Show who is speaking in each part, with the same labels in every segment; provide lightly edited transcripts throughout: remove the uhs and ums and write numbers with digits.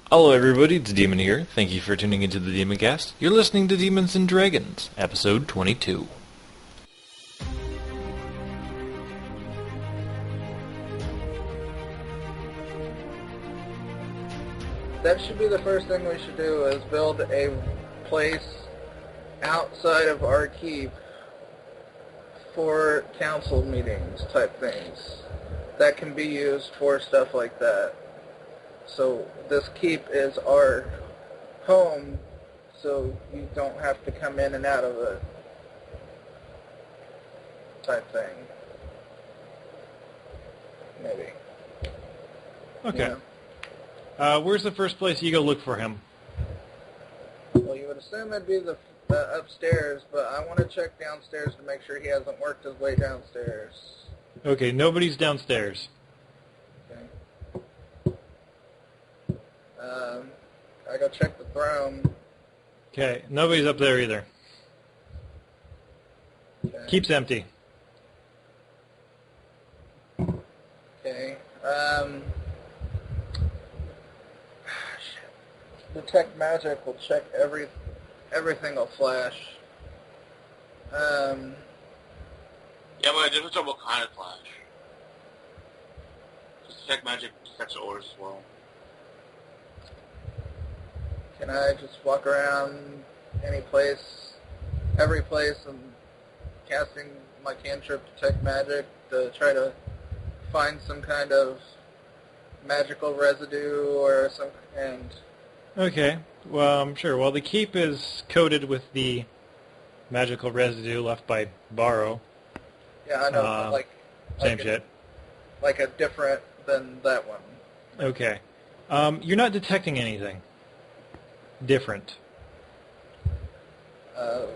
Speaker 1: Hello everybody, it's Demon here. Thank you for tuning into the Demon Cast. You're listening to Demons and Dragons, episode 22.
Speaker 2: That should be the first thing we should do, is build a place outside of our keep for council meetings type things that can be used for stuff like that. So this keep is our home, so you don't have to come in and out of it type thing. Maybe.
Speaker 1: Okay.
Speaker 2: Yeah.
Speaker 1: Where's the first place you go look for him?
Speaker 2: Well, you would assume it'd be the upstairs, but I want to check downstairs to make sure he hasn't worked his way downstairs.
Speaker 1: Okay, nobody's downstairs.
Speaker 2: Okay. I go check the throne.
Speaker 1: Okay, nobody's up there either.
Speaker 2: Okay.
Speaker 1: Keep's empty.
Speaker 2: Okay. Detect magic will check everything will flash.
Speaker 3: Yeah, but it depends on what kind of flash. Just detect magic detects ores as well.
Speaker 2: Can I just walk around any place, every place, and casting my cantrip detect magic to try to find some kind of magical residue or some and.
Speaker 1: Okay, well, sure. Well, the keep is coated with the magical residue left by Borrow.
Speaker 2: Yeah, I know,
Speaker 1: Same shit.
Speaker 2: Like a different than that one.
Speaker 1: Okay. You're not detecting anything different.
Speaker 2: Do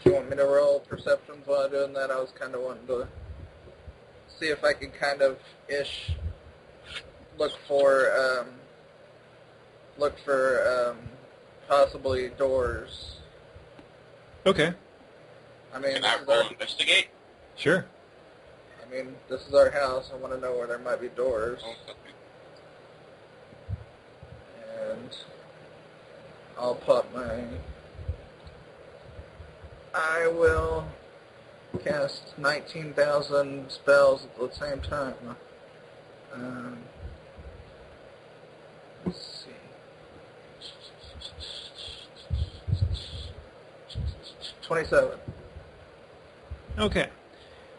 Speaker 2: you want me to roll perceptions while I'm doing that? I was kind of wanting to see if I could kind of look for possibly doors.
Speaker 1: Okay.
Speaker 2: I mean,
Speaker 3: Can I roll investigate?
Speaker 1: Sure.
Speaker 2: I mean, this is our house. I want to know where there might be doors.
Speaker 3: Oh, okay.
Speaker 2: And I'll pop I will cast 19,000 spells at the same time. Let's see. 27.
Speaker 1: Okay.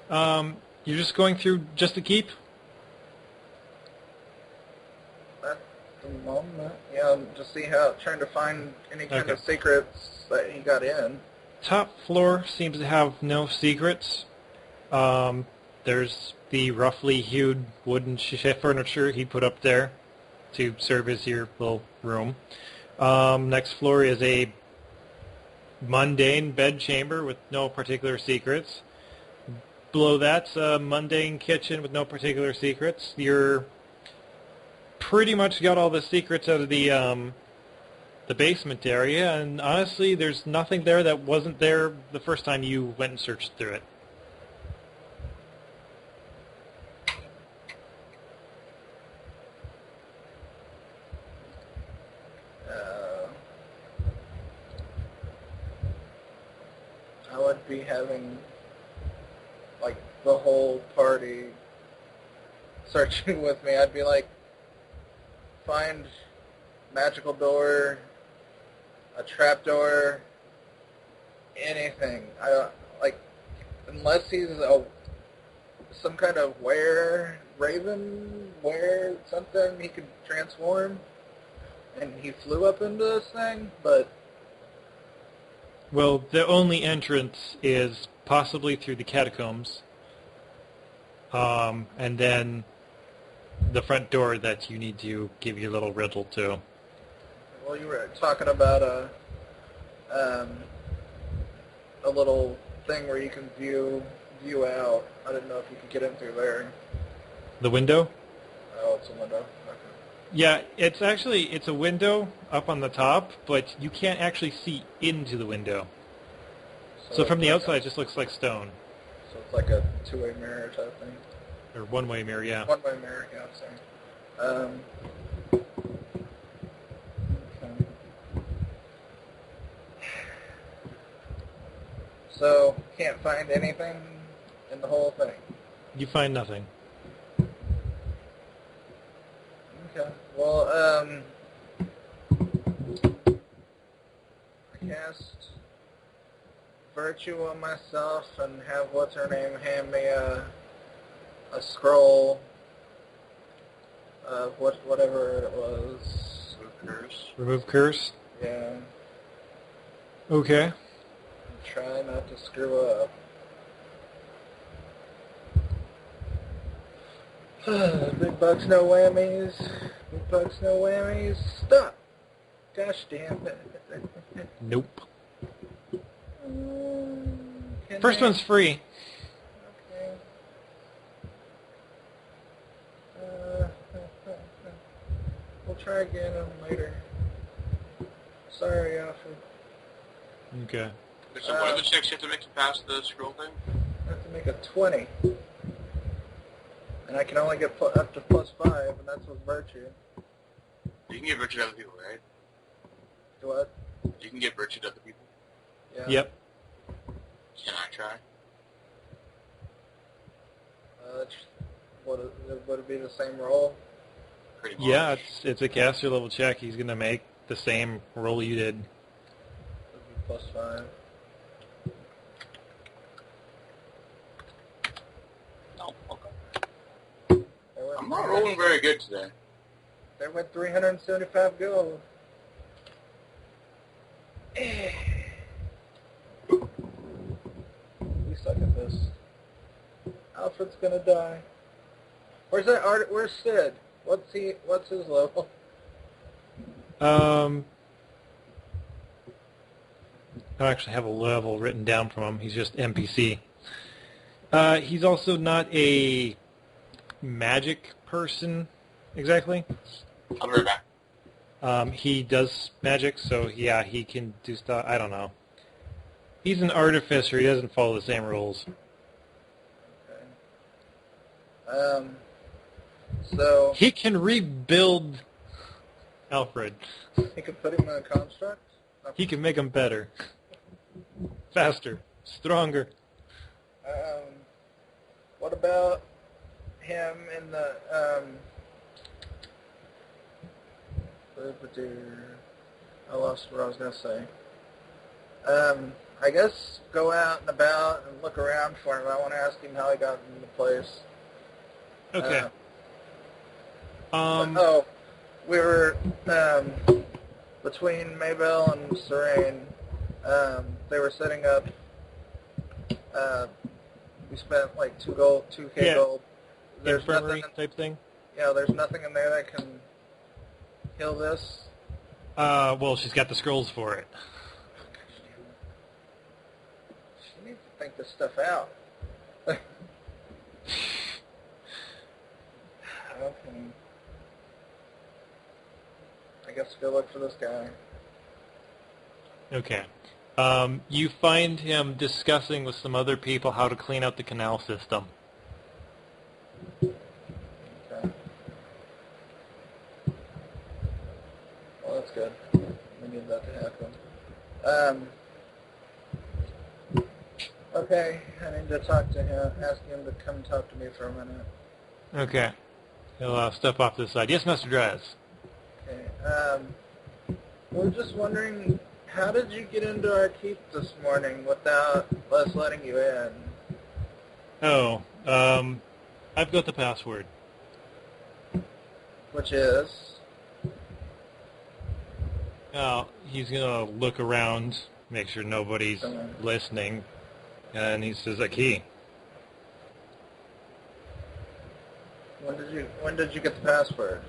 Speaker 1: You're just going through just the keep?
Speaker 2: At the moment, yeah, just trying to find any kind of
Speaker 1: Okay.
Speaker 2: secrets that he got in.
Speaker 1: Top floor seems to have no secrets. There's the roughly hewed wooden furniture he put up there to serve as your little room. Next floor is a mundane bed chamber with no particular secrets. Below that's a mundane kitchen with no particular secrets. You're pretty much got all the secrets out of the basement area, and honestly, there's nothing there that wasn't there the first time you went and searched through it.
Speaker 2: I would be having, like, the whole party searching with me. I'd be like, find magical door, a trapdoor, anything. I don't, like, unless he's some kind of raven, something, he could transform, and he flew up into this thing, but...
Speaker 1: Well, the only entrance is possibly through the catacombs, and then the front door that you need to give your little riddle to.
Speaker 2: Well, you were talking about a little thing where you can view out. I didn't know if you could get in through there.
Speaker 1: The window?
Speaker 2: Oh, it's a window. Okay.
Speaker 1: Yeah, it's a window up on the top, but you can't actually see into the window. So from the outside, it just looks like stone.
Speaker 2: So it's like a two-way mirror type thing.
Speaker 1: Or one-way mirror, yeah.
Speaker 2: One-way mirror, yeah, sorry. So, can't find anything in the whole thing.
Speaker 1: You find nothing.
Speaker 2: Okay. Well, I cast Virtue on myself and have what's her name hand me a scroll of whatever it was.
Speaker 3: Curse.
Speaker 1: Remove curse?
Speaker 2: Yeah.
Speaker 1: Okay.
Speaker 2: Try not to screw up. Big bucks, no whammies. Big bucks, no whammies. Stop! Gosh damn it.
Speaker 1: Nope.
Speaker 2: Can
Speaker 1: First
Speaker 2: I-
Speaker 1: one's free.
Speaker 2: Okay. We'll try again later. Sorry, Alfred.
Speaker 1: Okay.
Speaker 3: So what are the checks you have to make to pass the scroll thing?
Speaker 2: I have to make a 20. And I can only get up to +5, and that's with Virtue.
Speaker 3: You can get virtue to other people, right?
Speaker 2: Do what?
Speaker 3: You can get virtue to other people.
Speaker 2: Yeah.
Speaker 1: Yep.
Speaker 3: Can I try?
Speaker 2: Would it be the same roll?
Speaker 3: Pretty much.
Speaker 1: Yeah, it's a caster level check. He's going to make the same roll you did.
Speaker 2: It would be +5.
Speaker 3: No, okay. I'm not rolling very good today.
Speaker 2: There went 375 gold. We suck at this. Alfred's gonna die. Where's that art? Where's Sid? What's his level?
Speaker 1: I don't actually have a level written down from him. He's just NPC. He's also not a magic person, exactly.
Speaker 3: I'll be right back.
Speaker 1: He does magic, so yeah, he can do stuff. I don't know. He's an artificer. He doesn't follow the same rules.
Speaker 2: Okay. So
Speaker 1: He can rebuild Alfred.
Speaker 2: he could put him in a construct.
Speaker 1: He can make him better, faster, stronger.
Speaker 2: What about him in the I lost what I was gonna say. I guess go out and about and look around for him. I want to ask him how he got into the place.
Speaker 1: Okay.
Speaker 2: We were between Maybell and Serene. They were setting up. We spent like 2K gold. There's
Speaker 1: infirmary
Speaker 2: nothing
Speaker 1: type thing.
Speaker 2: Yeah, there's nothing in there that can heal this.
Speaker 1: Well, she's got the scrolls for it.
Speaker 2: She needs to think this stuff out. Okay. I guess go look for this guy.
Speaker 1: Okay. You find him discussing with some other people how to clean out the canal system.
Speaker 2: Okay. Well, that's good. We need that to happen. Okay, I need to talk to him, ask him to come talk to me for a minute.
Speaker 1: Okay. He'll step off to the side. Yes, Master Draz.
Speaker 2: Okay. We're just wondering, how did you get into our keep this morning without us letting you in?
Speaker 1: Oh, I've got the password.
Speaker 2: Which is?
Speaker 1: He's going to look around, make sure nobody's listening, and he says a key.
Speaker 2: When did you get the password?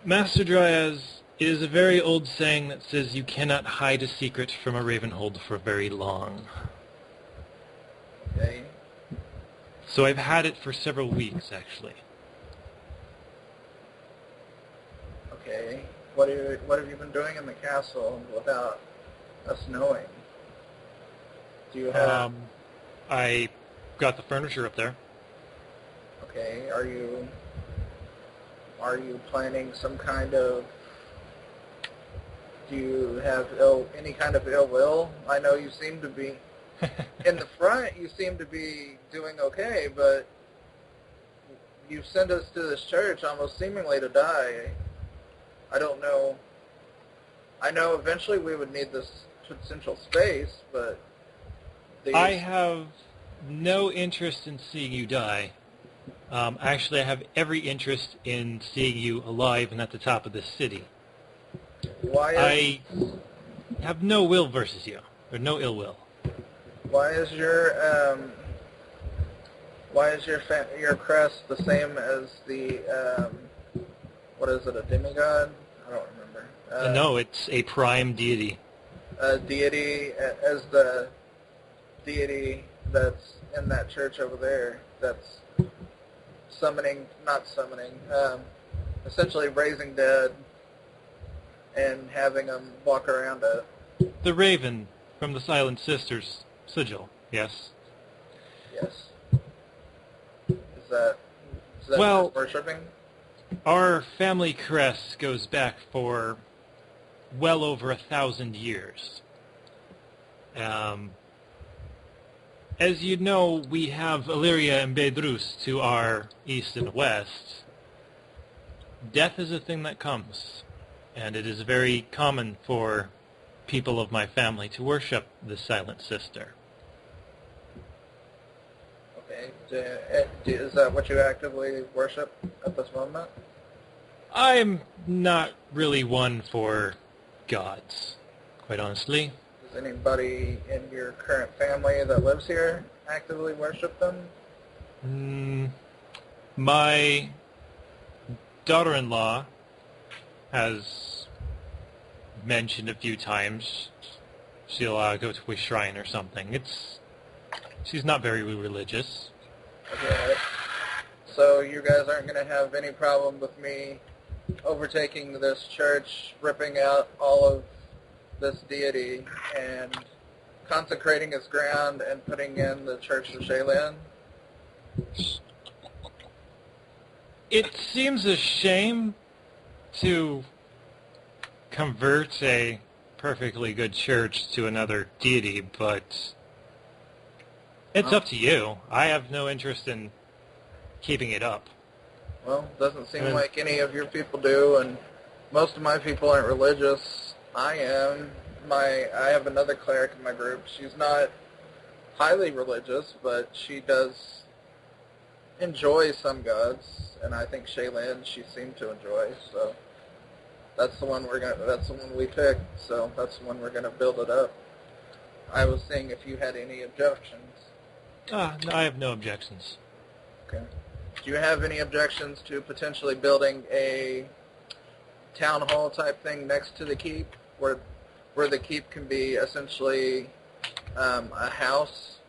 Speaker 1: Master Dryas, it is a very old saying that says you cannot hide a secret from a ravenhold for very long.
Speaker 2: Okay.
Speaker 1: So I've had it for several weeks, actually.
Speaker 2: Okay. What have you been doing in the castle without us knowing? Do you have?
Speaker 1: I got the furniture up there.
Speaker 2: Okay. Are you planning some kind of? Do you have any kind of ill will? I know you seem to be. in the front, you seem to be doing okay, but you send us to this church almost seemingly to die. I don't know. I know eventually we would need this potential space, but
Speaker 1: I have no interest in seeing you die. Actually, I have every interest in seeing you alive and at the top of this city. I have no will versus you, or no ill will.
Speaker 2: Why is your your crest the same as the what is it, a demigod? I don't remember.
Speaker 1: No, it's a prime deity.
Speaker 2: A deity as the deity that's in that church over there. That's essentially raising dead and having them walk around it.
Speaker 1: The raven from the Silent Sisters sigil, yes.
Speaker 2: Yes. Is that
Speaker 1: well,
Speaker 2: worshipping?
Speaker 1: Our family crest goes back for well over 1,000 years. As you know, we have Illyria and Bedrus to our east and west. Death is a thing that comes, and it is very common for people of my family to worship the Silent Sister.
Speaker 2: Okay. Is that what you actively worship at this moment?
Speaker 1: I'm not really one for gods, quite honestly.
Speaker 2: Does anybody in your current family that lives here actively worship them?
Speaker 1: My daughter-in-law has mentioned a few times she'll go to a shrine or something. She's not very religious.
Speaker 2: Okay. So you guys aren't going to have any problem with me overtaking this church, ripping out all of this deity, and consecrating its ground and putting in the Church of Shaylin?
Speaker 1: It seems a shame to convert a perfectly good church to another deity, but it's up to you. I have no interest in keeping it up.
Speaker 2: Well, doesn't seem like any of your people do, and most of my people aren't religious. I am. I have another cleric in my group. She's not highly religious, but she does enjoy some gods, and I think Shaylin she seemed to enjoy. So that's the one That's the one we picked. So that's the one we're gonna build it up. I was seeing if you had any objections.
Speaker 1: No, I have no objections.
Speaker 2: Okay. Do you have any objections to potentially building a town hall type thing next to the keep, where the keep can be essentially a house,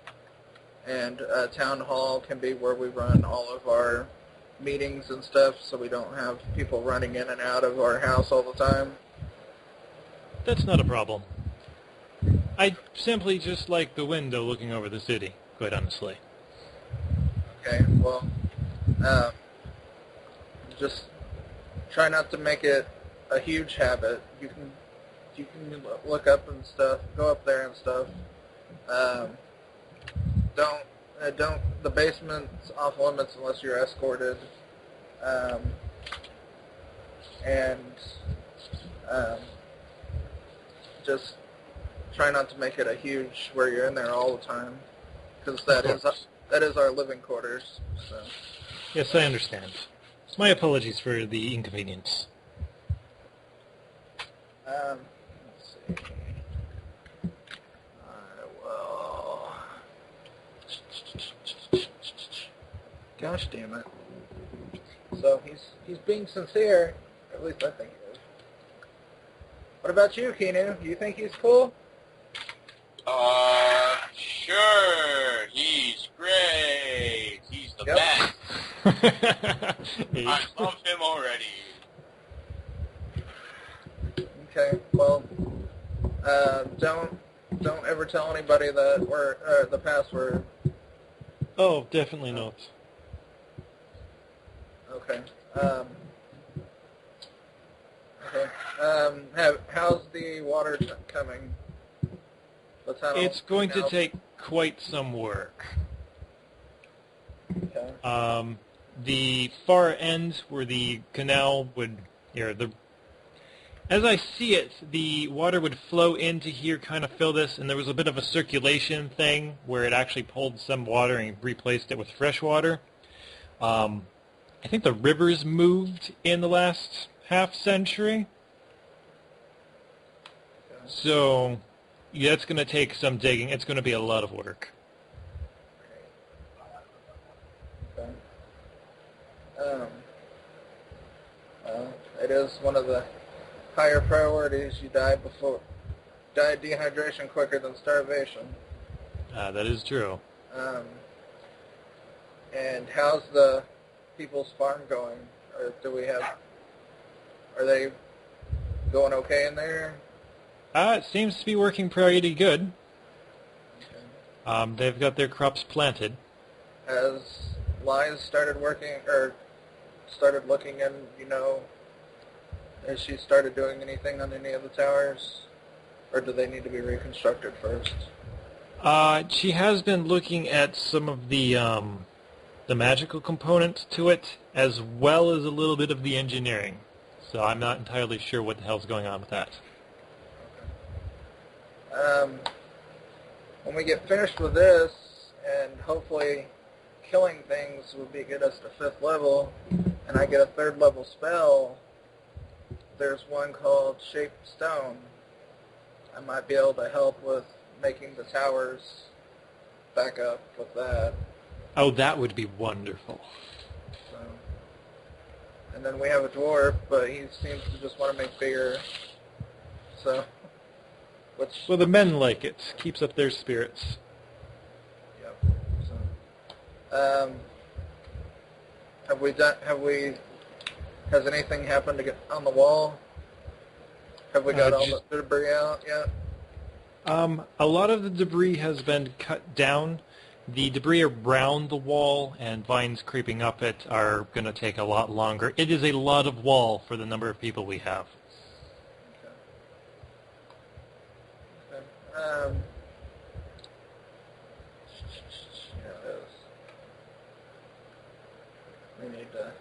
Speaker 2: and a town hall can be where we run all of our meetings and stuff, so we don't have people running in and out of our house all the time?
Speaker 1: That's not a problem. I simply just like the window looking over the city, quite honestly.
Speaker 2: Okay, well, just try not to make it a huge habit. You can look up and stuff, go up there and stuff. Don't. The basement's off limits unless you're escorted. Just try not to make it a huge where you're in there all the time, because that is our living quarters. So.
Speaker 1: Yes, I understand. My apologies for the inconvenience.
Speaker 2: Let's see. I will. Gosh damn it. So he's being sincere. At least I think he is. What about you, Keanu? You think he's cool?
Speaker 3: Sure. He's great. He's the best. I love him already.
Speaker 2: Okay, well, don't ever tell anybody that the password.
Speaker 1: Oh, definitely not.
Speaker 2: Okay. How's the water coming?
Speaker 1: It's going to take quite some work.
Speaker 2: Okay.
Speaker 1: The far end where the canal would, as I see it, the water would flow into here, kind of fill this, and there was a bit of a circulation thing where it actually pulled some water and replaced it with fresh water. I think the rivers moved in the last half century. So, yeah, it's going to take some digging. It's going to be a lot of work.
Speaker 2: Okay. Well, it is one of the higher priorities. You die of dehydration quicker than starvation.
Speaker 1: That is true.
Speaker 2: And how's the people's farm going? Or are they going okay in there?
Speaker 1: It seems to be working pretty good.
Speaker 2: Okay.
Speaker 1: They've got their crops planted.
Speaker 2: Has Liz started working, or started looking in, has she started doing anything on any of the towers? Or do they need to be reconstructed first?
Speaker 1: She has been looking at some of the magical components to it, as well as a little bit of the engineering. So I'm not entirely sure what the hell's going on with that.
Speaker 2: When we get finished with this, and hopefully killing things will get us to 5th level, and I get a 3rd level spell, there's one called Shaped Stone. I might be able to help with making the towers back up with that.
Speaker 1: Oh, that would be wonderful.
Speaker 2: So, and then we have a dwarf, but he seems to just want to make bigger. So,
Speaker 1: Well, the men like it. Keeps up their spirits.
Speaker 2: Yep. So, has anything happened to get on the wall? Have we got all the debris out yet?
Speaker 1: A lot of the debris has been cut down. The debris around the wall and vines creeping up it are going to take a lot longer. It is a lot of wall for the number of people we have.
Speaker 2: Okay. We need to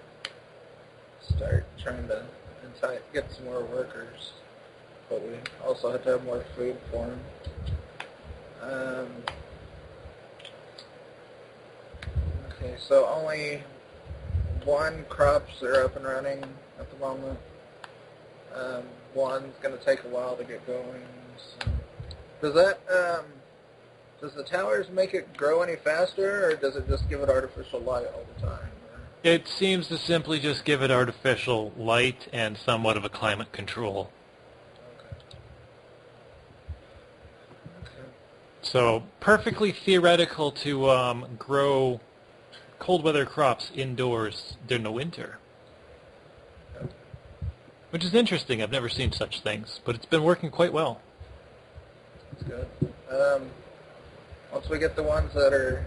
Speaker 2: start trying to get some more workers, but we also have to have more food for them. Okay, so only 1 crops are up and running at the moment. One's going to take a while to get going. So. Does the towers make it grow any faster, or does it just give it artificial light all the time?
Speaker 1: It seems to simply just give it artificial light and somewhat of a climate control.
Speaker 2: Okay.
Speaker 1: So perfectly theoretical to grow cold weather crops indoors during the winter. Which is interesting. I've never seen such things, but it's been working quite well.
Speaker 2: That's good. Once we get the ones that are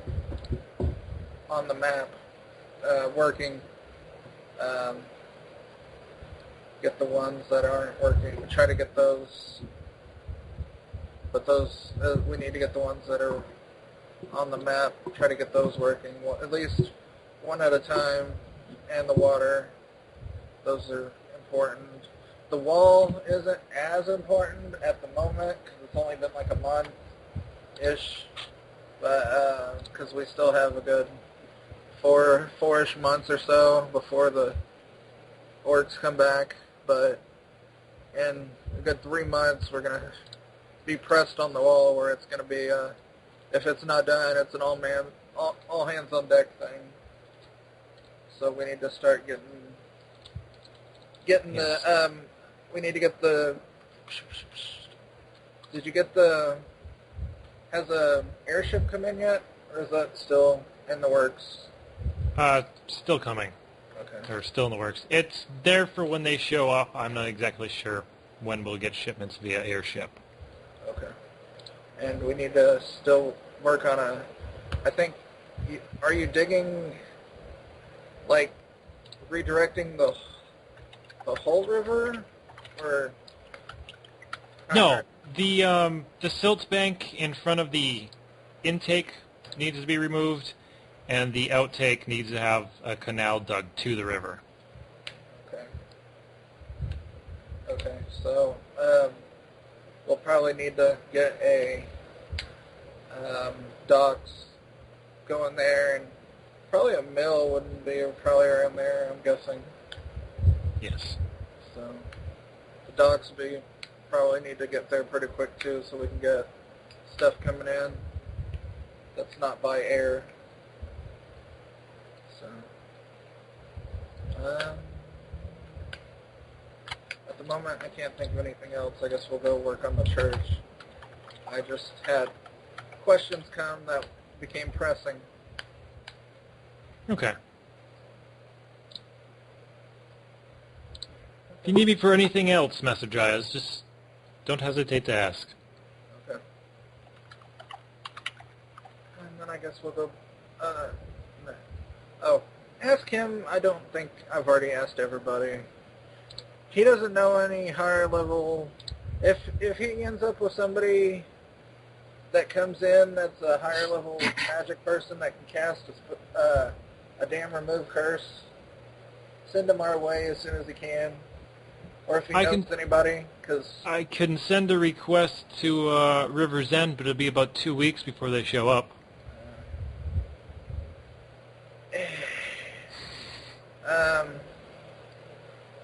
Speaker 2: on the map working, get the ones that aren't working, we try to get those, but those, we need to get the ones that are on the map, try to get those working, at least one at a time, and the water, those are important. The wall isn't as important at the moment, because it's only been like a month-ish, but because we still have a good four-ish months or so before the orcs come back, but in a good 3 months we're going to be pressed on the wall where it's going to be, if it's not done, it's an all hands on deck thing. So we need to start getting yes. We need to get the, did you get has a airship come in yet, or is that still in the works?
Speaker 1: Still coming.
Speaker 2: Okay.
Speaker 1: Or still in the works. It's there for when they show up. I'm not exactly sure when we'll get shipments via airship.
Speaker 2: Okay. And we need to still work on I think, are you digging, like, redirecting the whole river, or?
Speaker 1: No, the silt bank in front of the intake needs to be removed, and the outtake needs to have a canal dug to the river.
Speaker 2: Okay. Okay, so we'll probably need to get a docks going there, and probably a mill wouldn't be probably around there, I'm guessing.
Speaker 1: Yes.
Speaker 2: So the docks we probably need to get there pretty quick too, so we can get stuff coming in that's not by air. So at the moment I can't think of anything else. I guess we'll go work on the church. I just had questions come that became pressing.
Speaker 1: Okay. If you need me for anything else, Master Dryas, just don't hesitate to ask.
Speaker 2: Okay. And then I guess we'll go, no. Oh, ask him. I don't think I've already asked everybody. He doesn't know any higher level. If he ends up with somebody that comes in that's a higher level magic person that can cast a damn remove curse, send him our way as soon as he can. Or if he knows anybody, because
Speaker 1: I can send a request to River's End, but it'll be about 2 weeks before they show up.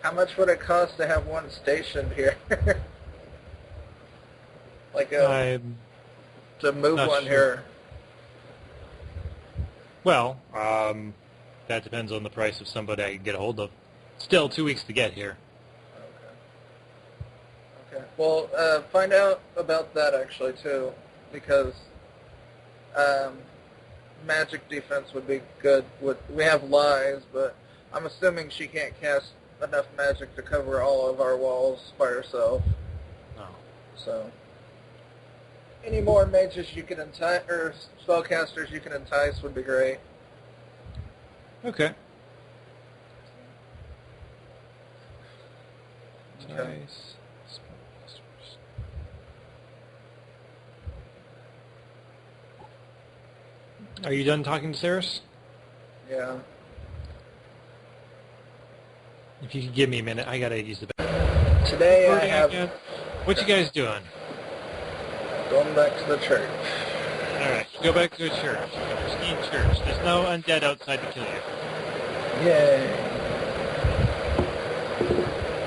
Speaker 2: How much would it cost to have one stationed here? Like to move one here.
Speaker 1: Well, that depends on the price of somebody I can get a hold of. Still 2 weeks to get here.
Speaker 2: Okay. Well, find out about that actually too, because magic defense would be good. We have lies, but I'm assuming she can't cast enough magic to cover all of our walls by herself.
Speaker 1: No.
Speaker 2: So, any more mages you can entice, or spellcasters you can entice would be great.
Speaker 1: Okay.
Speaker 2: Okay.
Speaker 1: Nice. Are you done talking to Saris?
Speaker 2: Yeah.
Speaker 1: If you could give me a minute, I gotta use the bathroom.
Speaker 2: Today I have...
Speaker 1: What you guys doing?
Speaker 2: Going back to the church.
Speaker 1: Alright, go back to the church. Pristine church. There's no undead outside to kill you.
Speaker 2: Yay.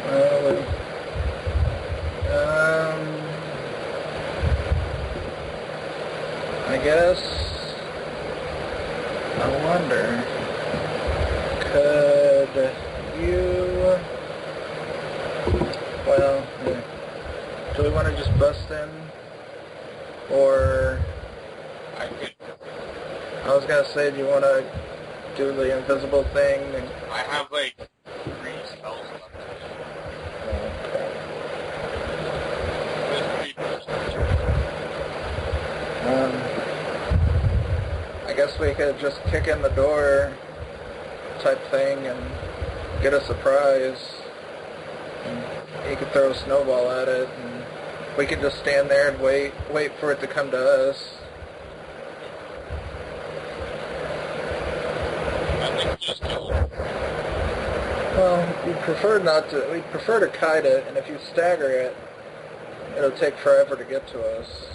Speaker 2: Well, I guess... I wonder... Could you... Well, do we want to just bust in? Or... I was going to say, do you want to do the invisible thing?
Speaker 3: I have like 3 spells left.
Speaker 2: I guess we could just kick in the door type thing and get a surprise. And he could throw a snowball at it, and we could just stand there and wait for it to come to us.
Speaker 3: I think just kill it.
Speaker 2: Well, we'd prefer not to. We'd prefer to kite it, and if you stagger it, it'll take forever to get to us.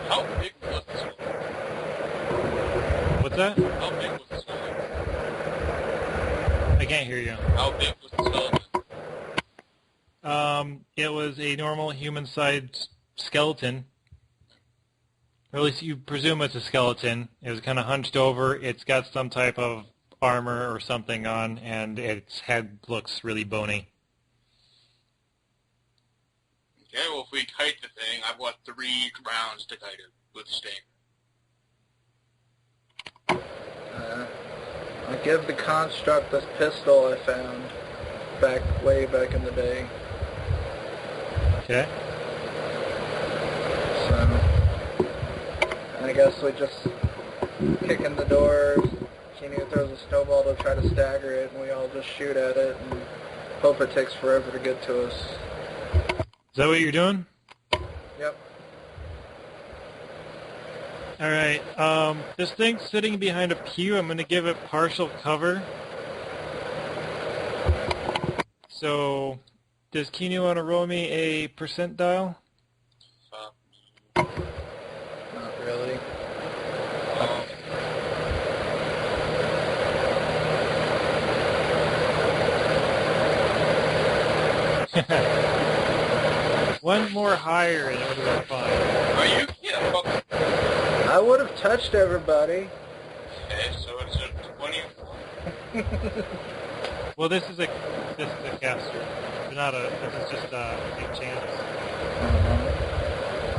Speaker 3: How big was this one?
Speaker 1: What's that?
Speaker 3: How big was the skeleton?
Speaker 1: I can't hear you.
Speaker 3: How big was the skeleton?
Speaker 1: It was a normal human-sized skeleton. Or at least you presume it's a skeleton. It was kind of hunched over. It's got some type of armor or something on, and its head looks really bony.
Speaker 3: Okay, well, if we kite the thing, I've got 3 rounds to kite it with Sting.
Speaker 2: I give the construct this pistol I found way back in the day.
Speaker 1: Okay.
Speaker 2: So, I guess we just kick in the door. Keanu throws a snowball to try to stagger it, and we all just shoot at it and hope it takes forever to get to us.
Speaker 1: Is that what you're doing?
Speaker 2: Yep.
Speaker 1: Alright, this thing's sitting behind a pew. I'm going to give it partial cover. So, does Kino want to roll me a percentile?
Speaker 2: Not really.
Speaker 1: One more higher and it would have been fine.
Speaker 3: Are you kidding?
Speaker 2: I would have touched everybody.
Speaker 3: Okay, so it's a 20.
Speaker 1: Well, this is a caster. It's not a. This is just a big chance.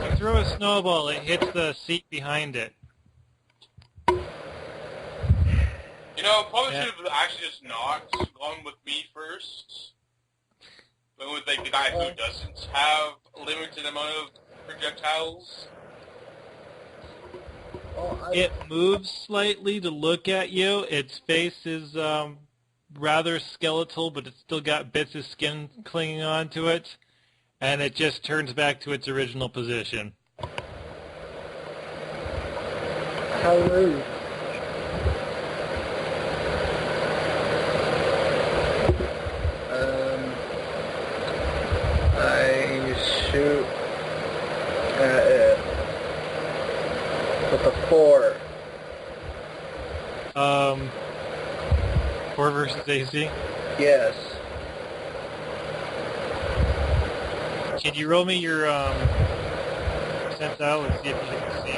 Speaker 1: You throw a snowball, it hits the seat behind it.
Speaker 3: You know, probably should have actually just not gone with me first. Went with like the guy who doesn't have a limited amount of projectiles.
Speaker 1: It moves slightly to look at you. Its face is rather skeletal, but it's still got bits of skin clinging onto it, and it just turns back to its original position.
Speaker 2: How rude. I shoot at it with a 4.
Speaker 1: 4 versus AC.
Speaker 2: Yes.
Speaker 1: Can you roll me your percentile and see if you can see?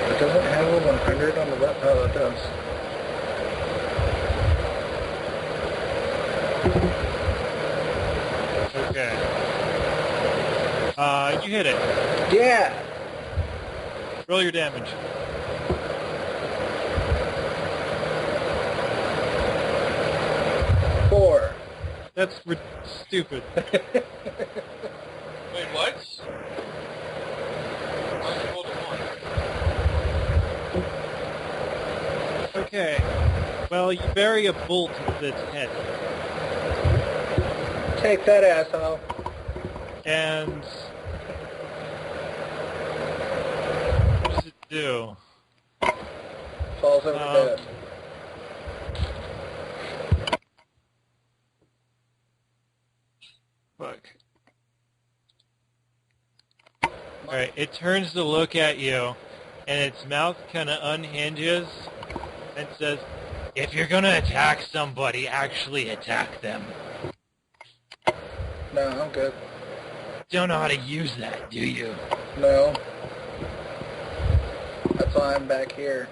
Speaker 2: It doesn't have a 100 on the left. Oh, it does.
Speaker 1: Okay. You hit it.
Speaker 2: Yeah.
Speaker 1: Roll your damage.
Speaker 2: 4.
Speaker 1: That's stupid.
Speaker 3: Wait, what? I rolled a 1.
Speaker 1: Okay. Well, you bury a bolt into its head.
Speaker 2: Take that, asshole.
Speaker 1: And what does it do?
Speaker 2: Falls over dead.
Speaker 1: Fuck. Alright, it turns to look at you, and its mouth kind of unhinges and says, "If you're gonna attack somebody, actually attack them."
Speaker 2: No, I'm good.
Speaker 1: Don't know how to use that, do you?
Speaker 2: No. That's why I'm back here.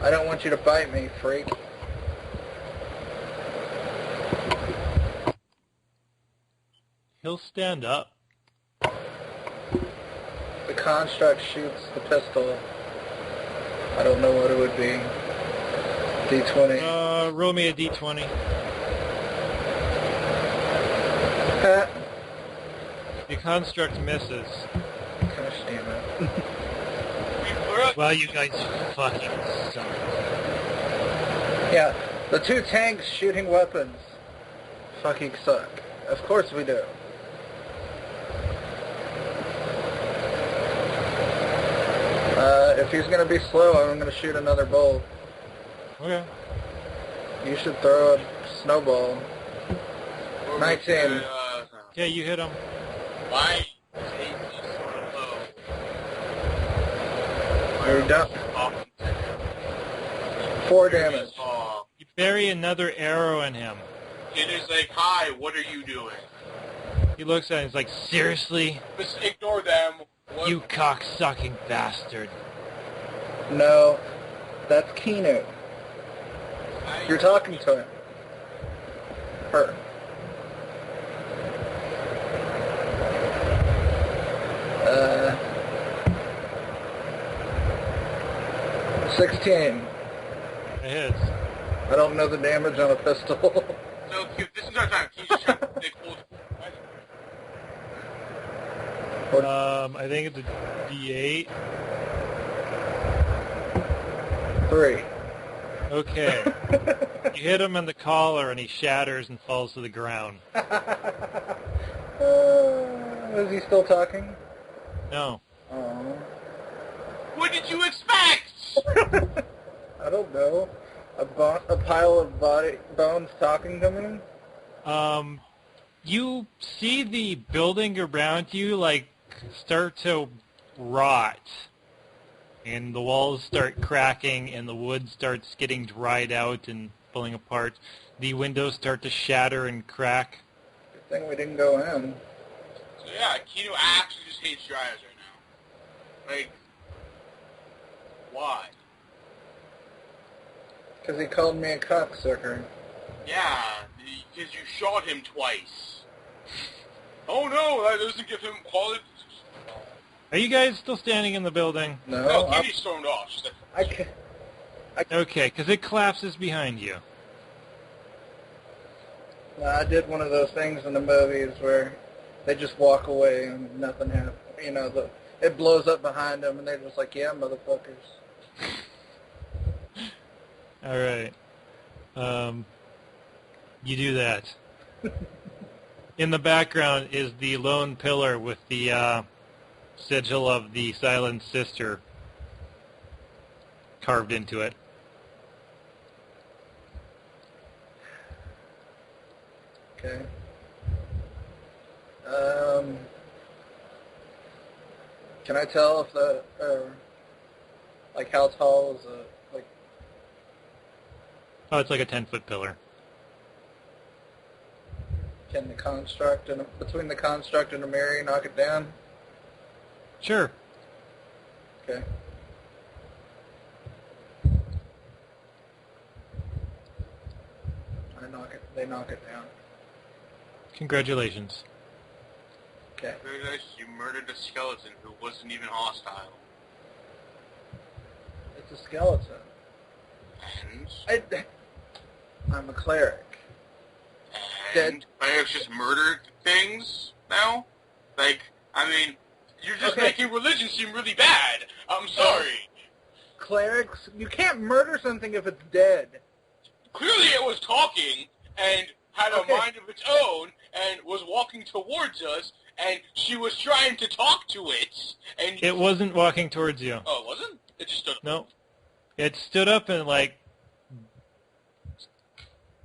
Speaker 2: I don't want you to bite me, freak.
Speaker 1: He'll stand up.
Speaker 2: The construct shoots the pistol. I don't know what it would be. D20.
Speaker 1: Roll me a d20. The construct misses.
Speaker 2: Gosh damn it.
Speaker 1: Well, you guys fucking suck.
Speaker 2: Yeah, the 2 tanks shooting weapons fucking suck. Of course we do. If he's gonna be slow, I'm gonna shoot another bolt.
Speaker 1: Okay.
Speaker 2: You should throw a snowball. 19.
Speaker 1: Okay, you hit him.
Speaker 3: Why is AC sort of low?
Speaker 2: You're done. 4 damage.
Speaker 1: You bury another arrow in him.
Speaker 3: It is like, hi, what are you doing?
Speaker 1: He looks at it and he's like, "Seriously?
Speaker 3: Just ignore them. What?
Speaker 1: You cock-sucking bastard."
Speaker 2: No, that's Kino. You're talking to him. Her. Uh, 16.
Speaker 1: It hits.
Speaker 2: I don't know the damage on a pistol.
Speaker 3: So, this is our time. Can you just try to take hold?
Speaker 1: I think it's a D8.
Speaker 2: 3.
Speaker 1: Okay. You hit him in the collar and he shatters and falls to the ground.
Speaker 2: Is he still talking?
Speaker 1: No.
Speaker 2: Oh.
Speaker 3: What did you expect?
Speaker 2: I don't know. A pile of bones talking to me?
Speaker 1: You see the building around you, like, start to rot. And the walls start cracking, and the wood starts getting dried out and falling apart. The windows start to shatter and crack.
Speaker 2: Good thing we didn't go in.
Speaker 3: So yeah, Kino actually just hates Dryas right now. Like, why?
Speaker 2: Because he called me a cocksucker.
Speaker 3: Yeah, because you shot him twice. Oh no, that doesn't give him quality.
Speaker 1: Are you guys still standing in the building?
Speaker 3: No, Kitty stormed off. She's like,
Speaker 1: Okay, because it collapses behind you.
Speaker 2: I did one of those things in the movies where they just walk away and nothing happens. You know, it blows up behind them, and they're just like, yeah, motherfuckers.
Speaker 1: All right. You do that. In the background is the lone pillar with the sigil of the Silent Sister carved into it.
Speaker 2: Okay. Can I tell if like how tall is like?
Speaker 1: Oh, it's like a 10-foot pillar.
Speaker 2: Can the construct and between the construct and the mirror knock it down?
Speaker 1: Sure.
Speaker 2: Okay. They knock it down.
Speaker 1: Congratulations.
Speaker 2: Okay.
Speaker 3: very nice, you murdered a skeleton who wasn't even hostile.
Speaker 2: It's a skeleton.
Speaker 3: And?
Speaker 2: I'm a cleric.
Speaker 3: And? Clerics just murder things now? Like, I mean, you're just making religion seem really bad. I'm sorry.
Speaker 2: Clerics, you can't murder something if it's dead.
Speaker 3: Clearly it was talking and had a mind of its own and was walking towards us, and she was trying to talk to it, and...
Speaker 1: It wasn't walking towards you.
Speaker 3: Oh, it wasn't? It just stood up.
Speaker 1: No. It stood up and, like,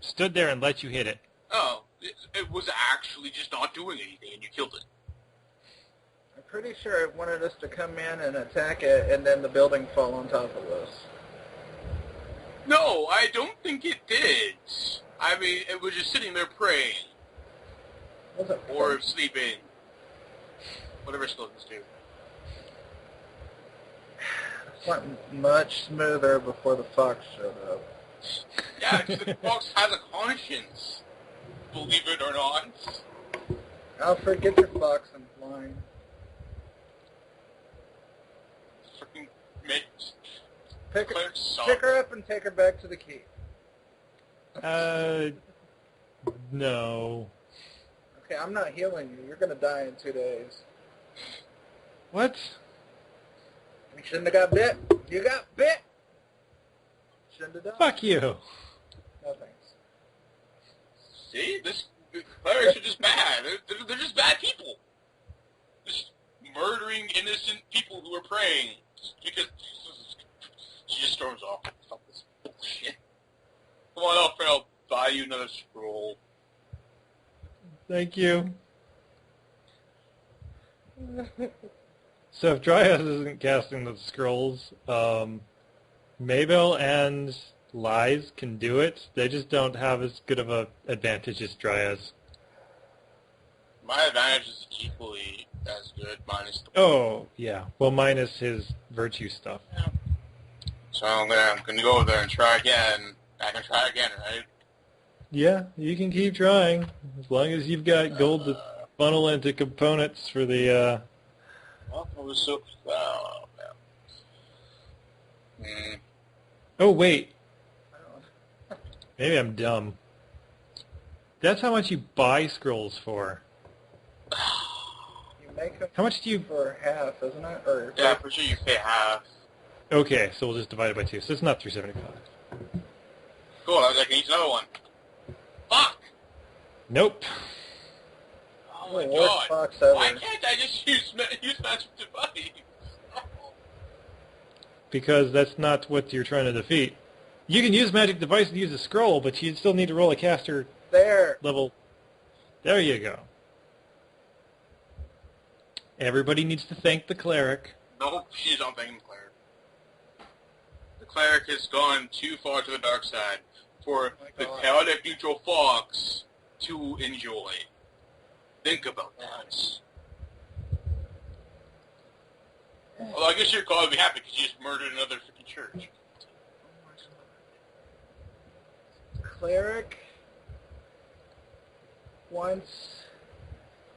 Speaker 1: stood there and let you hit it.
Speaker 3: Oh, it was actually just not doing anything, and you killed it.
Speaker 2: I'm pretty sure it wanted us to come in and attack it, and then the building fall on top of us.
Speaker 3: No, I don't think it did. I mean, it was just sitting there praying. Or sleeping. Whatever skeletons do.
Speaker 2: It went much smoother before the fox showed up.
Speaker 3: Yeah, because the fox has a conscience. Believe it or not.
Speaker 2: I'll forget your fox and flying.
Speaker 3: Freaking
Speaker 2: Pick her up and take her back to the key.
Speaker 1: No.
Speaker 2: Okay, I'm not healing you. You're gonna die in 2 days.
Speaker 1: What?
Speaker 2: You shouldn't have got bit. You got bit! Shouldn't have died.
Speaker 1: Fuck you.
Speaker 2: No thanks.
Speaker 3: See? Clerics are just bad. They're just bad people. Just murdering innocent people who are praying. Because she just storms off. Stop this bullshit. Come on up, I'll buy you another scroll.
Speaker 1: Thank you. So if Dryas isn't casting the scrolls, Mabel and Lies can do it. They just don't have as good of a advantage as Dryas.
Speaker 3: My advantage is equally as good, minus the...
Speaker 1: Oh, yeah. Well, minus his virtue stuff.
Speaker 3: Yeah. So I'm gonna go over there and try again. I can try again, right?
Speaker 1: Yeah, you can keep trying. As long as you've got gold to funnel into components for the,
Speaker 3: Well, it was so... Oh, man.
Speaker 1: Oh, wait. Maybe I'm dumb. That's how much you buy scrolls for.
Speaker 2: You make them
Speaker 1: How much do you...
Speaker 2: for half, isn't it? Or
Speaker 3: Yeah, for sure you pay half.
Speaker 1: Okay, so we'll just divide it by 2. So it's not 375.
Speaker 3: Cool, I can use another one. Fuck!
Speaker 1: Nope.
Speaker 3: Oh, Oh my
Speaker 2: Worst
Speaker 3: god.
Speaker 2: fox ever.
Speaker 3: Why can't I just use magic device?
Speaker 1: Because that's not what you're trying to defeat. You can use magic device and use a scroll, but you still need to roll a caster
Speaker 2: There.
Speaker 1: level. There you go. Everybody needs to thank the cleric.
Speaker 3: No, she's not thanking the cleric. The cleric has gone too far to the dark side for the chaotic neutral fox to enjoy. Think about that. Well, I guess you're going to be happy because you just murdered another freaking church.
Speaker 2: Cleric. Once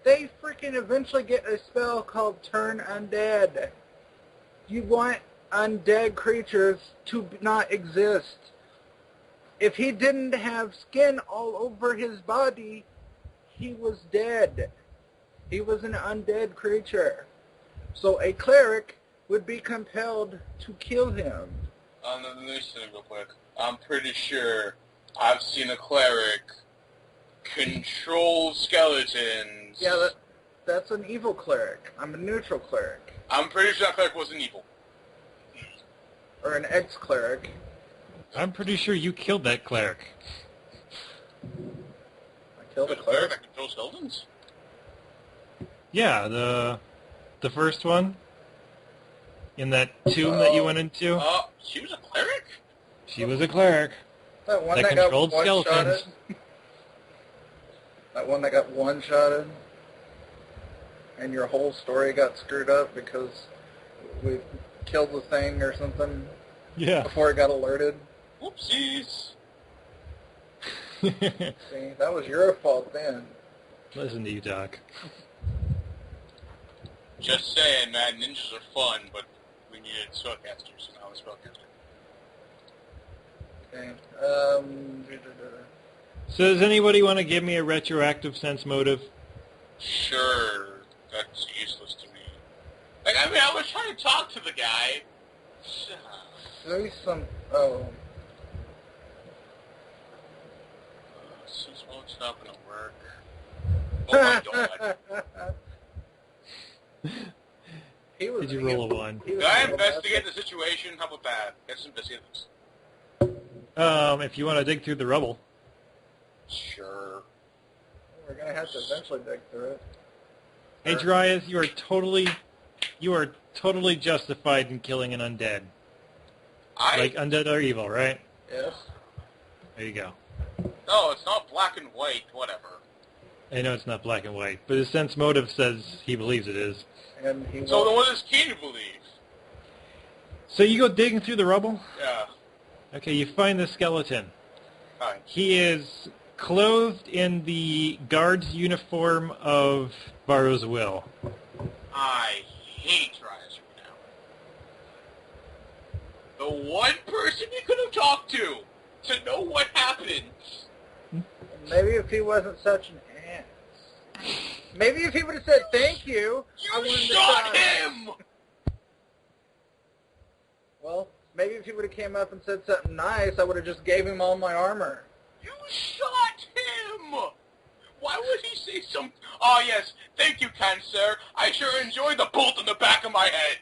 Speaker 2: they freaking eventually get a spell called Turn Undead. You want undead creatures to not exist. If he didn't have skin all over his body, he was dead. He was an undead creature. So a cleric would be compelled to kill him.
Speaker 3: Let me say real quick. I'm pretty sure I've seen a cleric control skeletons.
Speaker 2: Yeah, that's an evil cleric. I'm a neutral cleric.
Speaker 3: I'm pretty sure that cleric wasn't evil.
Speaker 2: Or an ex-cleric.
Speaker 1: I'm pretty sure you killed that cleric.
Speaker 2: I killed a
Speaker 3: The cleric
Speaker 2: cleric.
Speaker 3: that controls skeletons?
Speaker 1: Yeah, the first one in that tomb that you went into.
Speaker 3: She was a cleric?
Speaker 1: She was a cleric.
Speaker 2: That one
Speaker 1: that
Speaker 2: that got
Speaker 1: controlled
Speaker 2: one-shotted.
Speaker 1: skeletons.
Speaker 2: That one that got one-shotted. And your whole story got screwed up because we killed the thing or something
Speaker 1: Yeah.
Speaker 2: before it got alerted.
Speaker 3: Whoopsies.
Speaker 2: See, that was your fault then.
Speaker 1: Listen to you, Doc.
Speaker 3: Just saying, man, ninjas are fun, but we needed spellcasters, and I was a spellcaster.
Speaker 2: Okay.
Speaker 1: So does anybody want to give me a retroactive sense motive?
Speaker 3: Sure, that's useless to me. Like, I mean, I was trying to talk to the guy.
Speaker 2: Maybe some... Oh.
Speaker 3: Since it's not gonna work. Oh my god.
Speaker 2: He was
Speaker 1: Did you roll a 1?
Speaker 3: Did I investigate the situation? How about that? Let's investigate this.
Speaker 1: If you want to dig through the rubble.
Speaker 3: Sure.
Speaker 2: We're going to have to eventually dig through it.
Speaker 1: Hey, Dryas, you are totally justified in killing an undead. Like, undead are evil, right?
Speaker 2: Yes.
Speaker 1: There you go.
Speaker 3: No, it's not black and white, whatever.
Speaker 1: I know it's not black and white, but his sense motive says he believes it is.
Speaker 2: And he
Speaker 3: So then what does Keenan believe?
Speaker 1: So you go digging through the rubble?
Speaker 3: Yeah.
Speaker 1: Okay, you find the skeleton.
Speaker 3: Hi.
Speaker 1: He is clothed in the guard's uniform of Varro's will.
Speaker 3: I hate Dryas right now. The one person you could have talked to know what happened.
Speaker 2: Maybe if he wasn't such an ass. Maybe if he would have said thank you, I
Speaker 3: You
Speaker 2: wouldn't have
Speaker 3: shot
Speaker 2: died.
Speaker 3: him!
Speaker 2: Well, maybe if he would have came up and said something nice, I would have just gave him all my armor.
Speaker 3: You shot him! Why would he say something? Oh yes, thank you, kind sir. I sure enjoyed the bolt in the back of my head.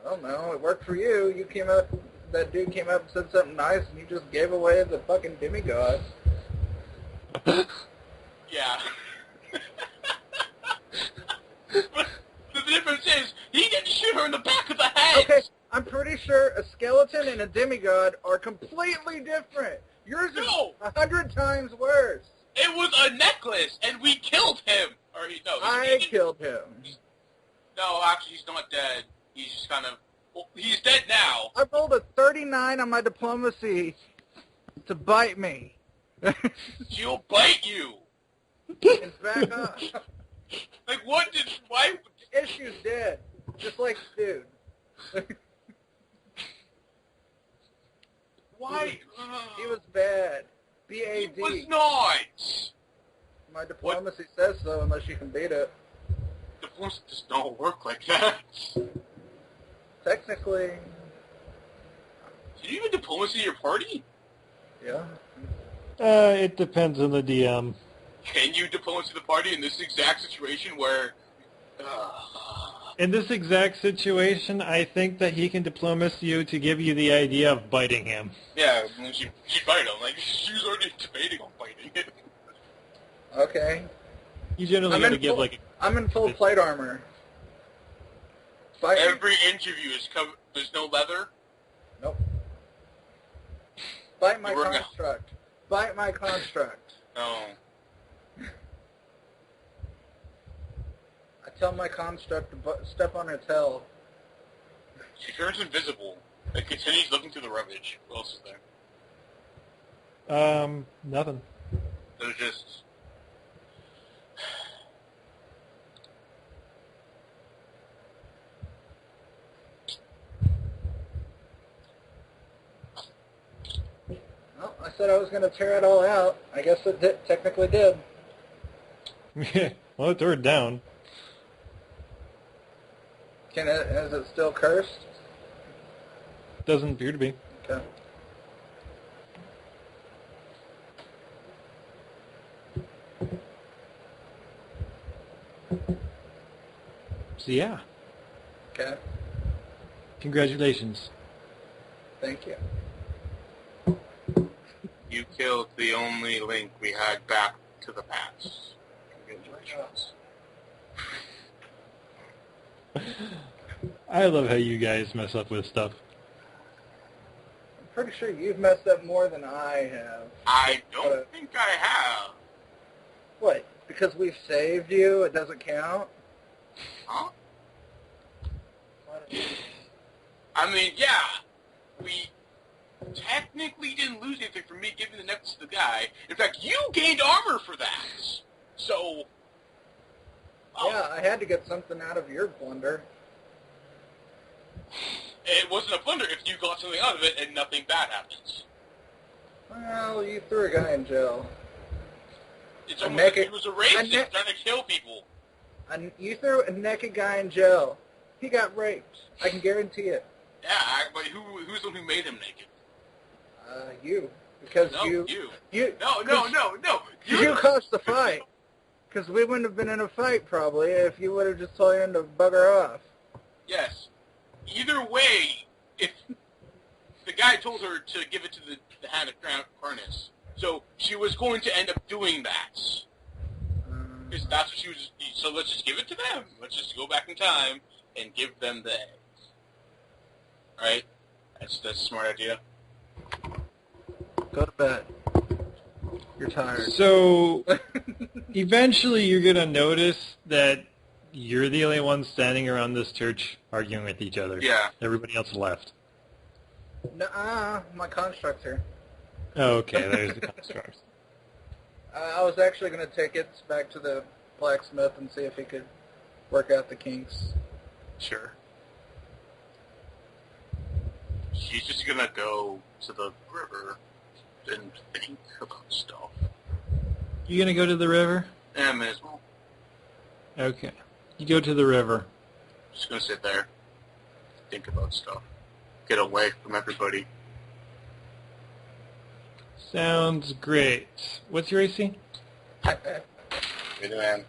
Speaker 2: I don't know. It worked for you. You came up, that dude came up and said something nice, and you just gave away the fucking demigod.
Speaker 3: Yeah. But the difference is, he didn't shoot her in the back of the head.
Speaker 2: Okay, I'm pretty sure a skeleton and a demigod are completely different. Yours is
Speaker 3: No.
Speaker 2: 100 times worse.
Speaker 3: It was a necklace, and we killed him. Or
Speaker 2: I killed him.
Speaker 3: No, actually, he's not dead. He's just kind of... Well, he's dead now.
Speaker 2: I rolled a 39 on my diplomacy to bite me.
Speaker 3: She'll bite you.
Speaker 2: And back up.
Speaker 3: Like, what did... Why...
Speaker 2: Issue's dead. Just like dude.
Speaker 3: Why...
Speaker 2: He was bad.
Speaker 3: He
Speaker 2: B-A-D.
Speaker 3: was not.
Speaker 2: My diplomacy says so unless you can beat it.
Speaker 3: Divorce does not work like that.
Speaker 2: Technically,
Speaker 3: Did you even diplomacy your party?
Speaker 2: yeah.
Speaker 1: It depends on the DM.
Speaker 3: Can you diplomacy the party in this exact situation where...
Speaker 1: In this exact situation, I think that he can diplomacy you to give you the idea of biting him.
Speaker 3: Yeah, and then she bite him. Like, she was already debating on biting him.
Speaker 2: Okay.
Speaker 1: You generally got to give, like...
Speaker 2: I'm in full plate armor. Bite me.
Speaker 3: Every inch of you is covered... There's no leather?
Speaker 2: Nope. Bite my
Speaker 3: We're go-
Speaker 2: construct. Bite my construct.
Speaker 3: No.
Speaker 2: I tell my construct to step on her tail.
Speaker 3: She turns invisible and continues looking through the rubbish. What else is there?
Speaker 1: Nothing.
Speaker 3: There's just...
Speaker 2: Well, I said I was going to tear it all out. I guess it technically did.
Speaker 1: Well, it tore it down.
Speaker 2: Is it still cursed?
Speaker 1: Doesn't appear to be.
Speaker 2: Okay.
Speaker 1: So yeah,
Speaker 2: Okay.
Speaker 1: congratulations.
Speaker 2: Thank you.
Speaker 3: You killed the only link we had back to the past. Congratulations.
Speaker 1: I love how you guys mess up with stuff.
Speaker 2: I'm pretty sure you've messed up more than I have.
Speaker 3: I don't think I have.
Speaker 2: What? Because we've saved you, it doesn't count?
Speaker 3: Huh?
Speaker 2: What?
Speaker 3: I mean, yeah. We technically didn't lose anything from me giving the necklace to the guy. In fact, you gained armor for that. So...
Speaker 2: Yeah, I had to get something out of your plunder.
Speaker 3: It wasn't a plunder if you got something out of it and nothing bad happens.
Speaker 2: Well, you threw a guy in jail.
Speaker 3: It's
Speaker 2: A
Speaker 3: almost like
Speaker 2: naked-
Speaker 3: he was a racist
Speaker 2: a ne-
Speaker 3: trying to kill people.
Speaker 2: You threw a naked guy in jail. He got raped. I can guarantee it.
Speaker 3: Yeah, but who's the one who made him naked?
Speaker 2: You. Because
Speaker 3: No,
Speaker 2: you.
Speaker 3: No.
Speaker 2: You caused the fight. Because we wouldn't have been in a fight, probably, if you would have just told him to bugger off.
Speaker 3: Yes. Either way, if the guy told her to give it to the Hand of Harness, so she was going to end up doing that. Because that's what she was... So let's just give it to them. Let's just go back in time and give them the eggs. Right? That's a smart idea.
Speaker 2: Go to bed. You're tired.
Speaker 1: So, eventually you're going to notice that you're the only one standing around this church arguing with each other.
Speaker 3: Yeah.
Speaker 1: Everybody else left.
Speaker 2: Nuh-uh, my construct's here.
Speaker 1: Oh, okay, there's the constructs.
Speaker 2: I was actually going to take it back to the blacksmith and see if he could work out the kinks.
Speaker 3: Sure. She's just gonna go to the river and think about stuff.
Speaker 1: You going to go to the river?
Speaker 3: Yeah, may as well.
Speaker 1: Okay. You go to the river.
Speaker 3: Just gonna sit there, think about stuff, get away from everybody.
Speaker 1: Sounds great. What's your AC?
Speaker 3: Really, man,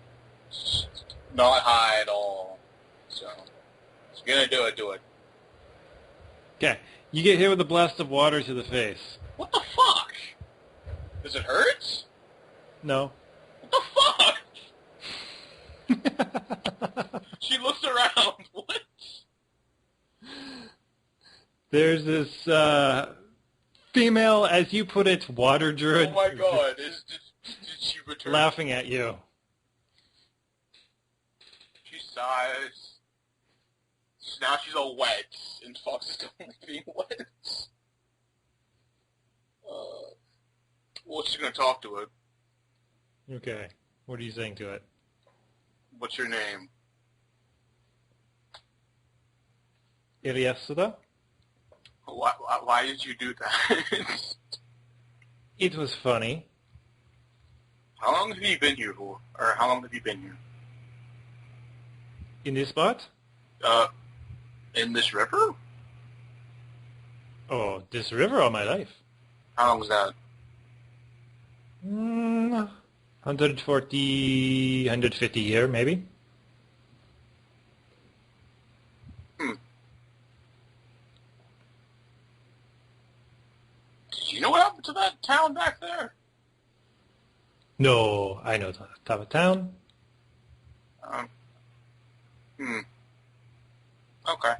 Speaker 3: not high at all. So, if you're gonna do it, do it.
Speaker 1: Okay. You get hit with a blast of water to the face.
Speaker 3: What the fuck? Does it hurt?
Speaker 1: No.
Speaker 3: What the fuck? She looks around. What?
Speaker 1: There's this female, as you put it, water druid.
Speaker 3: Oh my god, did she return?
Speaker 1: Laughing at you.
Speaker 3: She sighs. Now she's all wet, and Fox is don't like being wet. Well, she's gonna talk to it.
Speaker 1: Okay. What are you saying to it?
Speaker 3: What's your name?
Speaker 1: Iliasuda?
Speaker 3: Why did you do that?
Speaker 1: It was funny.
Speaker 3: How long have you been here for? Or how long have you been here?
Speaker 1: In this spot?
Speaker 3: In this river?
Speaker 1: Oh, this river all my life.
Speaker 3: How long was that?
Speaker 1: 140, 150 year, maybe.
Speaker 3: Do you know what happened to that town back there?
Speaker 1: No, I know the top of town.
Speaker 3: Um, hmm. Okay.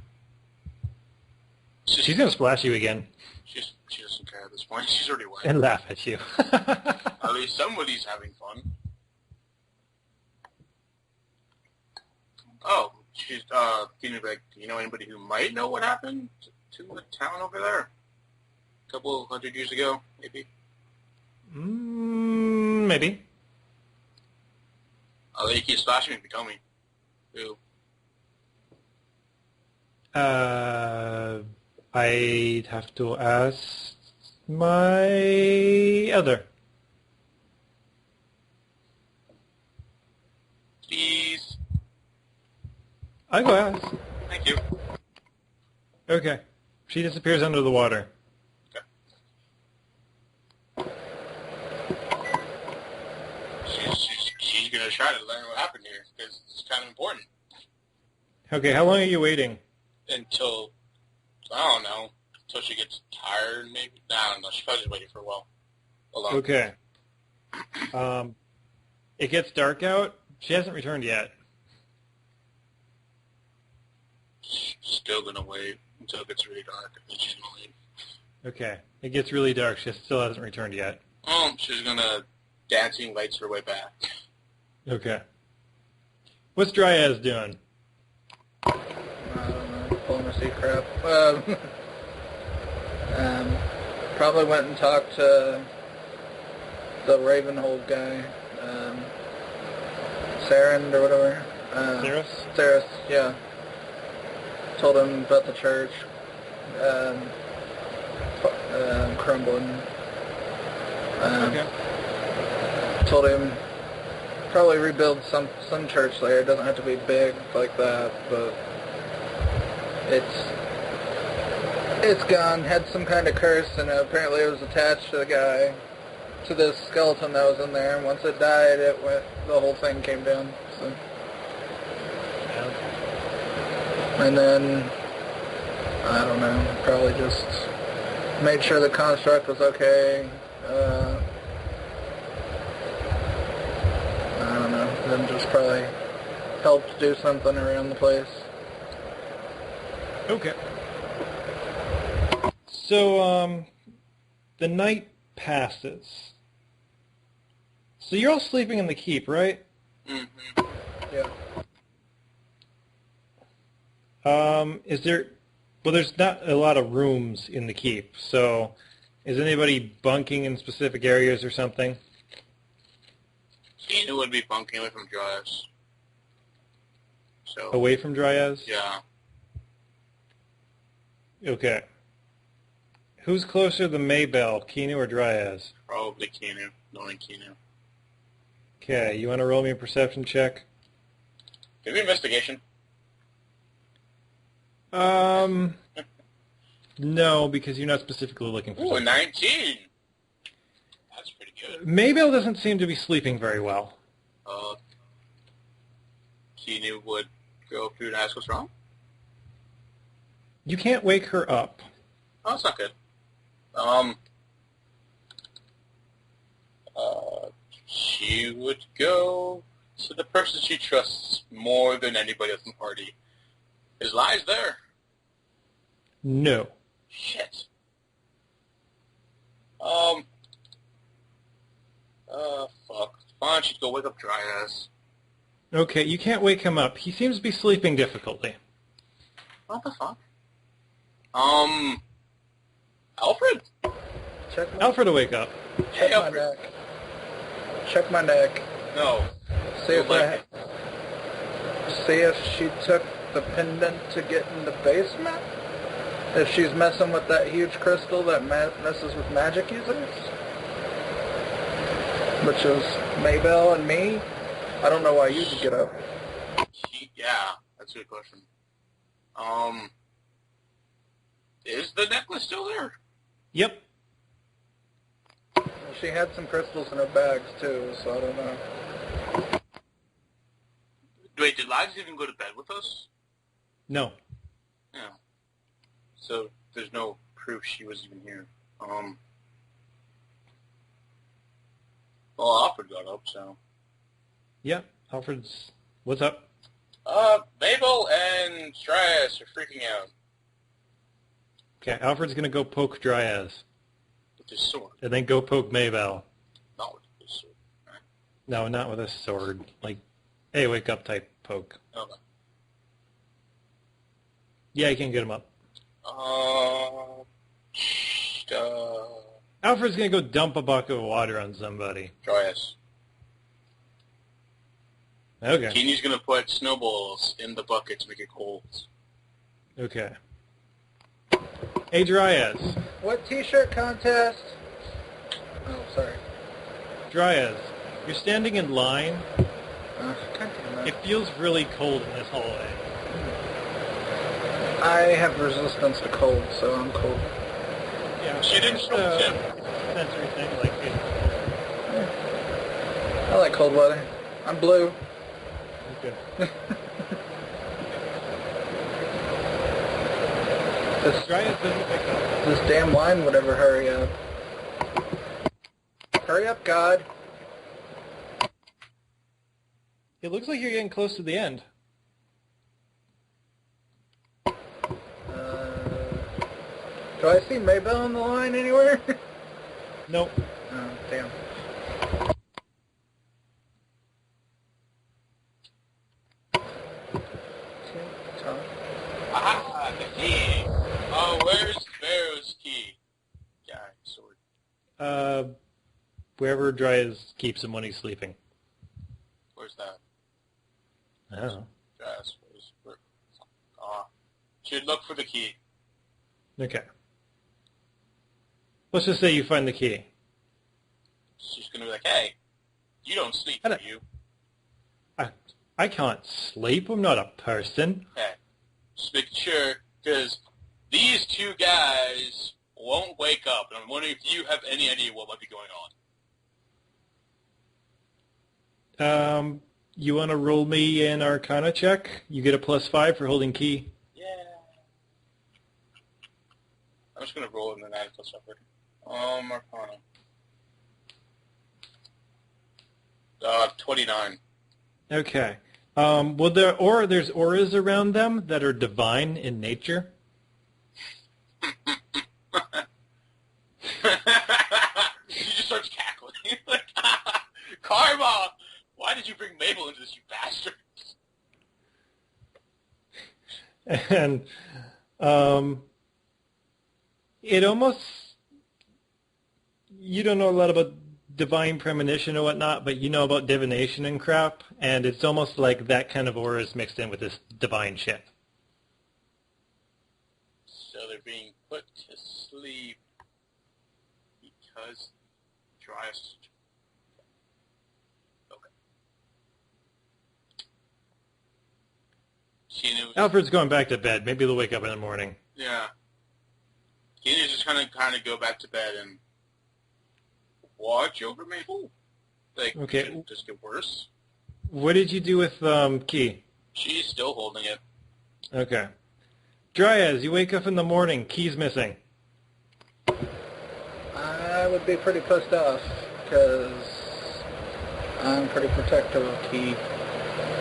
Speaker 1: She's going to splash you again
Speaker 3: She doesn't care at this point. She's already wet.
Speaker 1: and laugh at you.
Speaker 3: At least somebody's having fun. Oh, she's, can you, like, do you know anybody who might know what happened to the town over there? A couple hundred years ago, maybe?
Speaker 1: Maybe.
Speaker 3: Oh, you keep splashing me if you tell me. Who?
Speaker 1: I'd have to ask my elder.
Speaker 3: Please.
Speaker 1: I'll go ask.
Speaker 3: Thank you.
Speaker 1: Okay. She disappears under the water.
Speaker 3: Okay. She's gonna try to learn what happened here, because it's kind of important.
Speaker 1: Okay, how long are you waiting?
Speaker 3: Until, I don't know, until she gets tired, maybe? I don't know, she's probably just waiting for a while. Alone.
Speaker 1: Okay. It gets dark out. She hasn't returned yet.
Speaker 3: Still gonna wait until it gets really dark, and then she's gonna leave.
Speaker 1: Okay. It gets really dark. She still hasn't returned yet.
Speaker 3: She's gonna dancing lights her way back.
Speaker 1: Okay. What's Dryas doing?
Speaker 2: I don't know, diplomacy crap. Probably went and talked to the Ravenhold guy, Saren or whatever. Saris, yeah. Told him about the church crumbling.
Speaker 1: Okay.
Speaker 2: Told him probably rebuild some church there. It doesn't have to be big like that, but it's gone. Had some kind of curse, and apparently it was attached to the guy, to this skeleton that was in there. And once it died, the whole thing came down. So. And then, I don't know, probably just made sure the construct was okay. I don't know, then just probably helped do something around the place.
Speaker 1: Okay. So, the night passes. So you're all sleeping in the keep, right?
Speaker 3: Mm-hmm.
Speaker 2: Yeah.
Speaker 1: There's not a lot of rooms in the keep, so is anybody bunking in specific areas or something?
Speaker 3: Tina would be bunking away from Dryas. So.
Speaker 1: Away from Dryas?
Speaker 3: Yeah.
Speaker 1: Okay. Who's closer to Maybell, Kinu or Dryas?
Speaker 3: Probably Kinu, knowing Kinu.
Speaker 1: Okay, you want to roll me a perception check?
Speaker 3: Give me investigation.
Speaker 1: No, because you're not specifically looking for
Speaker 3: Ooh,
Speaker 1: something.
Speaker 3: 19! That's pretty good.
Speaker 1: Maybell doesn't seem to be sleeping very well.
Speaker 3: Kinu would go up to her and ask what's wrong?
Speaker 1: You can't wake her up.
Speaker 3: Oh, that's not good. She would go to the person she trusts more than anybody else in the party. His lie's there.
Speaker 1: No.
Speaker 3: Shit. Fuck. Fine, she'd go wake up Dryas.
Speaker 1: Okay, you can't wake him up. He seems to be sleeping difficultly.
Speaker 3: What the fuck? Alfred?
Speaker 1: Alfred will wake up.
Speaker 2: Check
Speaker 3: Hey,
Speaker 2: my
Speaker 3: Alfred.
Speaker 2: neck. Check my neck.
Speaker 3: No.
Speaker 2: See if
Speaker 3: Like
Speaker 2: see if she took the pendant to get in the basement. If she's messing with that huge crystal that messes with magic users, which is Maybell and me. I don't know why you'd get up.
Speaker 3: Yeah, that's a good question. Is the necklace still there?
Speaker 1: Yep.
Speaker 2: Well, she had some crystals in her bags, too, so I don't know.
Speaker 3: Wait, did Lives even go to bed with us?
Speaker 1: No.
Speaker 3: Yeah. So there's no proof she was even here. Well, Alfred got up, so.
Speaker 1: Yeah, Alfred's... What's up?
Speaker 3: Mabel and Dryas are freaking out.
Speaker 1: Okay, Alfred's gonna go poke Dryas.
Speaker 3: With his sword.
Speaker 1: And then go poke Maybell.
Speaker 3: Not with his sword. Right?
Speaker 1: No, not with a sword. Like, hey, wake up type poke.
Speaker 3: Okay.
Speaker 1: Yeah, you can get him up.
Speaker 3: Uh,
Speaker 1: Alfred's gonna go dump a bucket of water on somebody.
Speaker 3: Dryas.
Speaker 1: Okay.
Speaker 3: Keeny's gonna put snowballs in the bucket to make it cold.
Speaker 1: Okay. Hey, Dryas.
Speaker 2: What t-shirt contest? Oh, sorry.
Speaker 1: Dryas, you're standing in line.
Speaker 2: God damn it.
Speaker 1: It feels really cold in this hallway.
Speaker 2: I have resistance to cold, so I'm cold.
Speaker 1: Yeah.
Speaker 3: She didn't show the tip.
Speaker 1: Sensory thing, like it's cold.
Speaker 2: I like cold weather. I'm blue.
Speaker 1: Okay. Dryas doesn't pick up.
Speaker 2: This damn line would ever hurry up. Hurry up, God.
Speaker 1: It looks like you're getting close to the end.
Speaker 2: Do I see Maybell on the line anywhere?
Speaker 1: Nope.
Speaker 2: Oh, damn.
Speaker 3: Aha, the key! Oh, where's Sparrow's key? Yeah, sword.
Speaker 1: Wherever Dryas keeps him when he's sleeping.
Speaker 3: Where's that?
Speaker 1: I don't know.
Speaker 3: Yes, where? Should look for the key.
Speaker 1: Okay. Let's just say you find the key.
Speaker 3: She's gonna be like, hey, you don't sleep, do you?
Speaker 1: I can't sleep. I'm not a person.
Speaker 3: Hey, just making sure, because these two guys won't wake up, and I'm wondering if you have any idea what might be going on.
Speaker 1: You want to roll me an Arcana check? You get a +5 for holding key.
Speaker 3: Yeah. I'm just gonna roll it in the 9 plus effort. Arcana. 29.
Speaker 1: Okay. Well, there's auras around them that are divine in nature.
Speaker 3: She just starts cackling. Like, Karma! Why did you bring Mabel into this, you bastard?
Speaker 1: And it almost, you don't know a lot about divine premonition or whatnot, but you know about divination and crap, and it's almost like that kind of aura is mixed in with this divine shit.
Speaker 3: So they're being put to sleep because Dryas. Okay. Keanu.
Speaker 1: Alfred's going back to bed. Maybe they'll wake up in the morning.
Speaker 3: Yeah. Keenu's just kind of go back to bed and watch over Mabel. Like,
Speaker 1: Okay.
Speaker 3: should it just get worse?
Speaker 1: What did you do with Key?
Speaker 3: She's still holding it.
Speaker 1: Okay. Dryas, you wake up in the morning. Key's missing.
Speaker 2: I would be pretty pissed off, because I'm pretty protective of Key.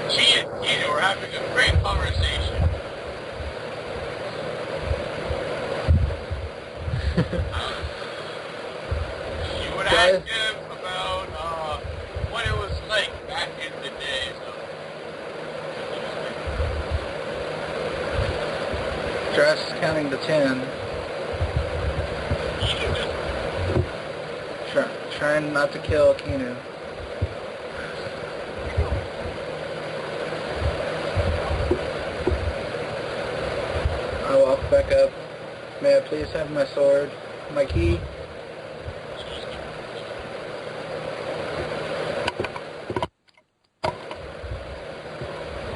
Speaker 3: She and Keanu are having a great conversation. She would ask him about what it was like back in the day.
Speaker 2: Dress counting to 10. Trying not to kill Keanu. I walk back up. May I please have my sword, my key?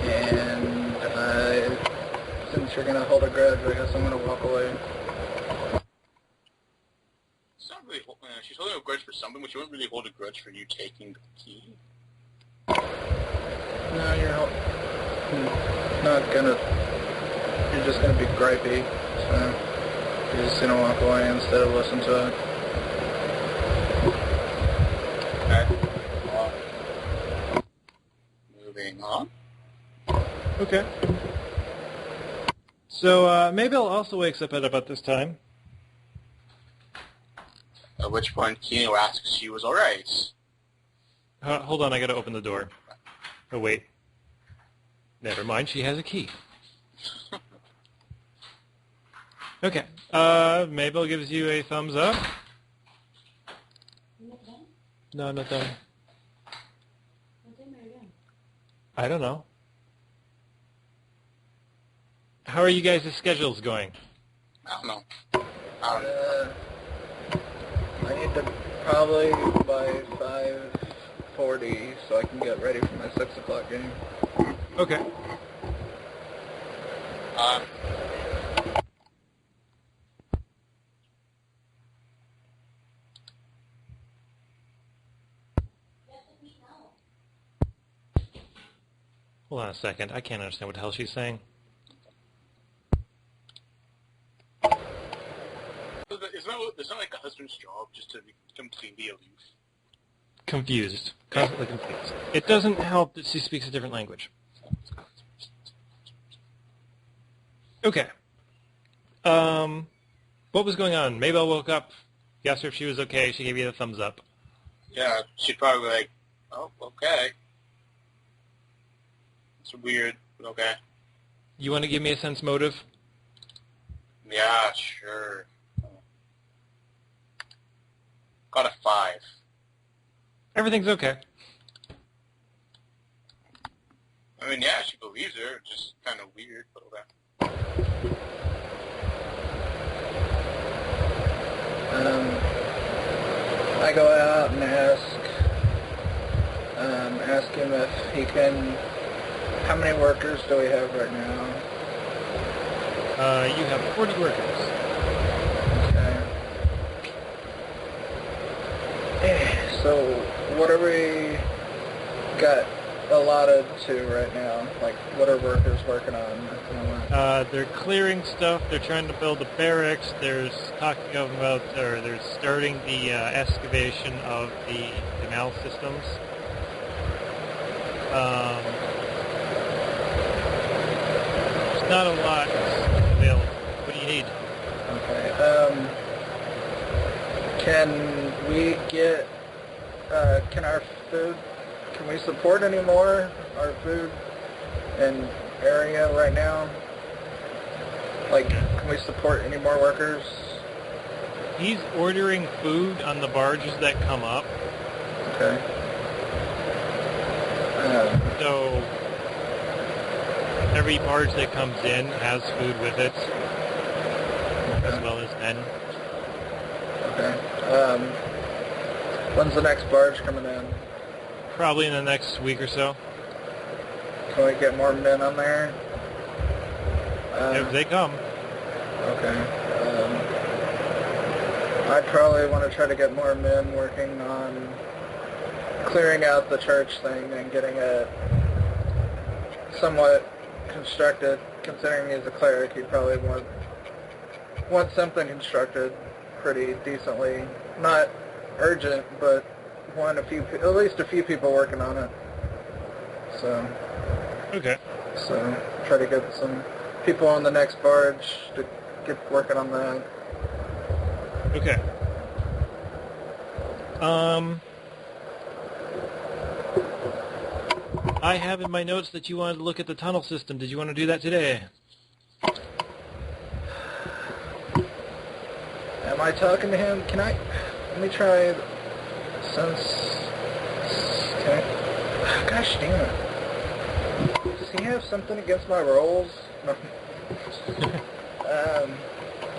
Speaker 2: And since you're gonna hold a grudge, I guess I'm gonna walk away.
Speaker 3: It's not really. She's holding a grudge for somebody. incumbent, but she won't really hold a grudge for you taking the key.
Speaker 2: No, not gonna. You're just gonna be gripey, so you're just gonna walk away instead of listen to it.
Speaker 3: Okay. Moving on.
Speaker 1: Okay. So Mabel also wakes up at about this time.
Speaker 3: At which point, Kino asks if she was alright.
Speaker 1: Hold on, I gotta open the door. Oh, wait. Never mind, she has a key. Okay. Mabel gives you a thumbs up. No, not done. I don't know. How are you guys' schedules going?
Speaker 3: I don't know.
Speaker 2: I need to probably by 5:40 so I can get ready for my 6 o'clock game.
Speaker 1: Okay. Hold on a second. I can't understand what the hell she's saying.
Speaker 3: It's not like a husband's job just to be completely aloof.
Speaker 1: Confused. Constantly confused. It doesn't help that she speaks a different language. Okay. What was going on? Mabel woke up, you asked her if she was okay, she gave you the thumbs up.
Speaker 3: Yeah, she'd probably be like, oh, okay. It's weird, but okay.
Speaker 1: You want to give me a sense motive?
Speaker 3: Yeah, sure. Got a 5.
Speaker 1: Everything's okay.
Speaker 3: I mean, yeah, she believes her. Just kind of weird, but okay.
Speaker 2: I go out and ask him if he can. How many workers do we have right now?
Speaker 1: You have 40 workers.
Speaker 2: Okay. So, what are we got allotted to right now? Like, what are workers working on at the moment?
Speaker 1: They're clearing stuff. They're trying to build a barracks. There's talking about, or they're starting the excavation of the canal systems. There's not a lot available. What do you need?
Speaker 2: Okay. Can we get? Can our food? Can we support any more our food and area right now? Like, can we support any more workers?
Speaker 1: He's ordering food on the barges that come up.
Speaker 2: Okay.
Speaker 1: So every barge that comes in has food with it, as well as men.
Speaker 2: Okay. When's the next barge coming in?
Speaker 1: Probably in the next week or so.
Speaker 2: Can we get more men on there?
Speaker 1: If they come.
Speaker 2: Okay. I'd probably want to try to get more men working on clearing out the church thing and getting it somewhat constructed. Considering he's a cleric, he'd probably want something constructed pretty decently. Not urgent, but at least a few people working on it. So.
Speaker 1: Okay.
Speaker 2: So try to get some people on the next barge to get working on that.
Speaker 1: Okay. I have in my notes that you wanted to look at the tunnel system. Did you want to do that today?
Speaker 2: Am I talking to him? Let me try gosh damn it. Does he have something against my rolls? No.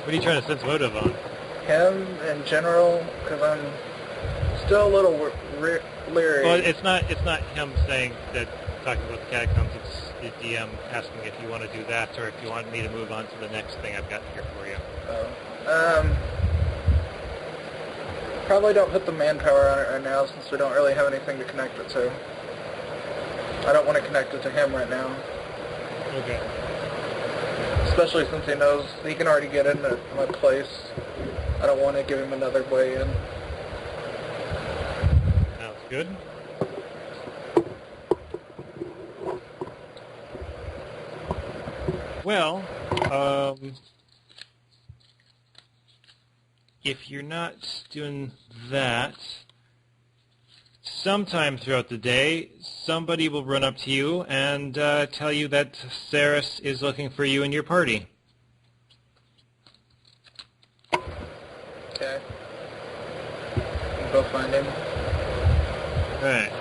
Speaker 1: What are you trying to sense motive on?
Speaker 2: Him in general, because I'm still a little leery.
Speaker 1: Well, it's not him saying that, talking about the catacombs. It's the DM asking if you want to do that or if you want me to move on to the next thing I've got here for you.
Speaker 2: Probably don't put the manpower on it right now since we don't really have anything to connect it to. I don't want to connect it to him right now.
Speaker 1: Okay.
Speaker 2: Especially since he knows he can already get into my place. I don't want to give him another way in.
Speaker 1: Sounds good. Well, if you're not doing that, sometime throughout the day, somebody will run up to you and tell you that Ceres is looking for you and your party.
Speaker 2: Okay. Go find him.
Speaker 1: Right.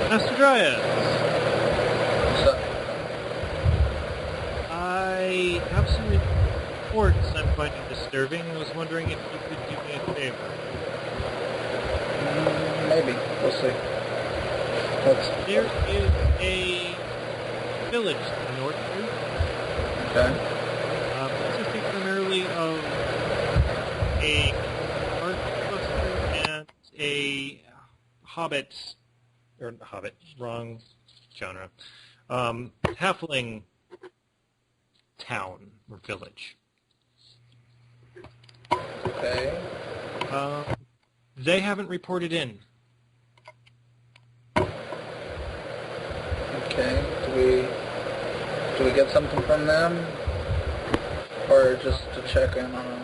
Speaker 1: Master Dryas,
Speaker 2: What's up?
Speaker 1: I have some reports I'm finding disturbing. I was wondering if you could do me a favor.
Speaker 2: Maybe. We'll see.
Speaker 1: There is a village to the north here,
Speaker 2: Okay.
Speaker 1: consisting primarily of a art cluster and a wrong genre, halfling town or village.
Speaker 2: Okay.
Speaker 1: They haven't reported in.
Speaker 2: Okay. Do we get something from them? Or just to check in on them?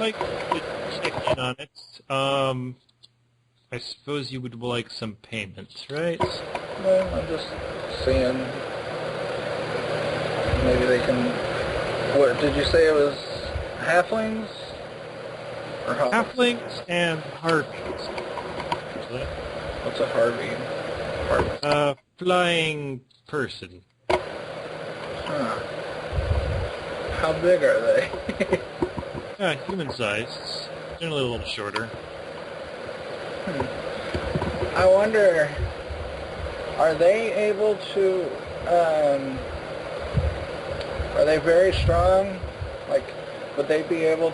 Speaker 1: Like to check in on it. I suppose you would like some payments, right?
Speaker 2: Well, I'm just seeing. Maybe they can... What, did you say it was halflings? Or hobbits?
Speaker 1: Halflings and harpies. Actually.
Speaker 2: What's a Harvey?
Speaker 1: Flying person.
Speaker 2: Huh. How big are they?
Speaker 1: Human-sized. Generally a little shorter.
Speaker 2: I wonder, are they able to, are they very strong? Like, would we be able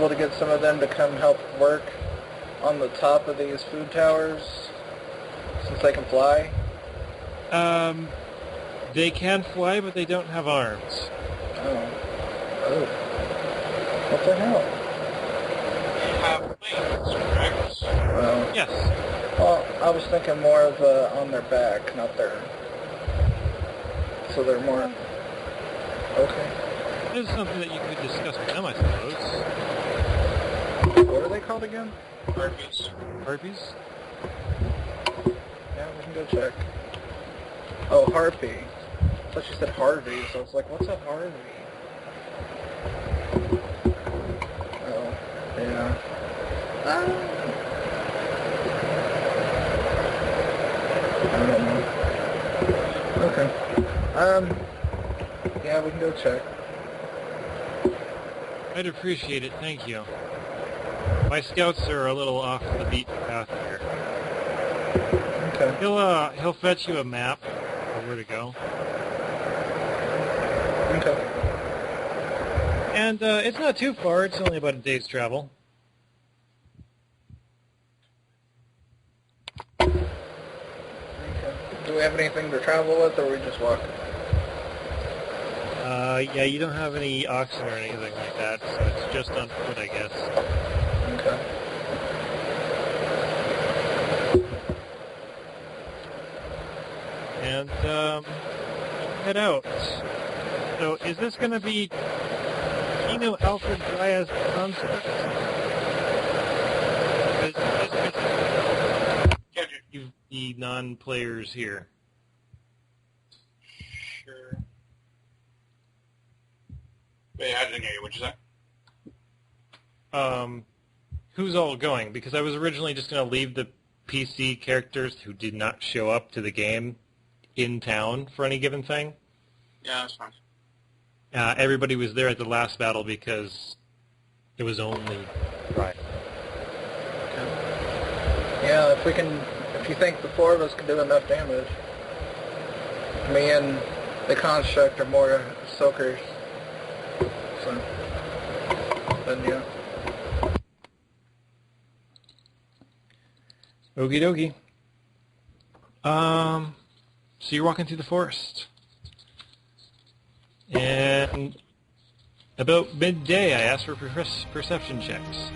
Speaker 2: to get some of them to come help work on the top of these food towers, since they can fly?
Speaker 1: They can fly, but they don't have arms.
Speaker 2: Oh. What the hell?
Speaker 3: Have wings, correct?
Speaker 2: Well,
Speaker 1: Yes.
Speaker 2: well, I was thinking more of on their back, not their... So they're more... Okay.
Speaker 1: This is something that you could discuss with them, I suppose.
Speaker 2: What are they called again?
Speaker 3: Harpies.
Speaker 1: Harpies?
Speaker 2: Yeah, we can go check. Oh, Harpy. I thought you said Harvey, so I was like, what's a Harvey? Oh, yeah. I don't know. Okay. Yeah, we can go check.
Speaker 1: I'd appreciate it, thank you. My scouts are a little off the beaten path here.
Speaker 2: Okay.
Speaker 1: He'll fetch you a map of where to go.
Speaker 2: Okay.
Speaker 1: And it's not too far, it's only about a day's travel.
Speaker 2: Okay. Do we have anything to travel with, or we just walk?
Speaker 1: Yeah, you don't have any oxen or anything like that, so it's just on foot, I guess.
Speaker 2: Okay.
Speaker 1: And, head out. So, is this going to be Kino Alfred Dryas construct? You the non-players here.
Speaker 3: Sure. Wait, I didn't hear you. What'd you say?
Speaker 1: Who's all going? Because I was originally just going to leave the PC characters who did not show up to the game in town for any given thing.
Speaker 3: Yeah, that's fine.
Speaker 1: Everybody was there at the last battle because it was only right.
Speaker 2: Yeah, if you think the four of us can do enough damage, me and the construct are more soakers. So, then yeah.
Speaker 1: Okie dokie. So you're walking through the forest. And about midday, I asked for perception checks.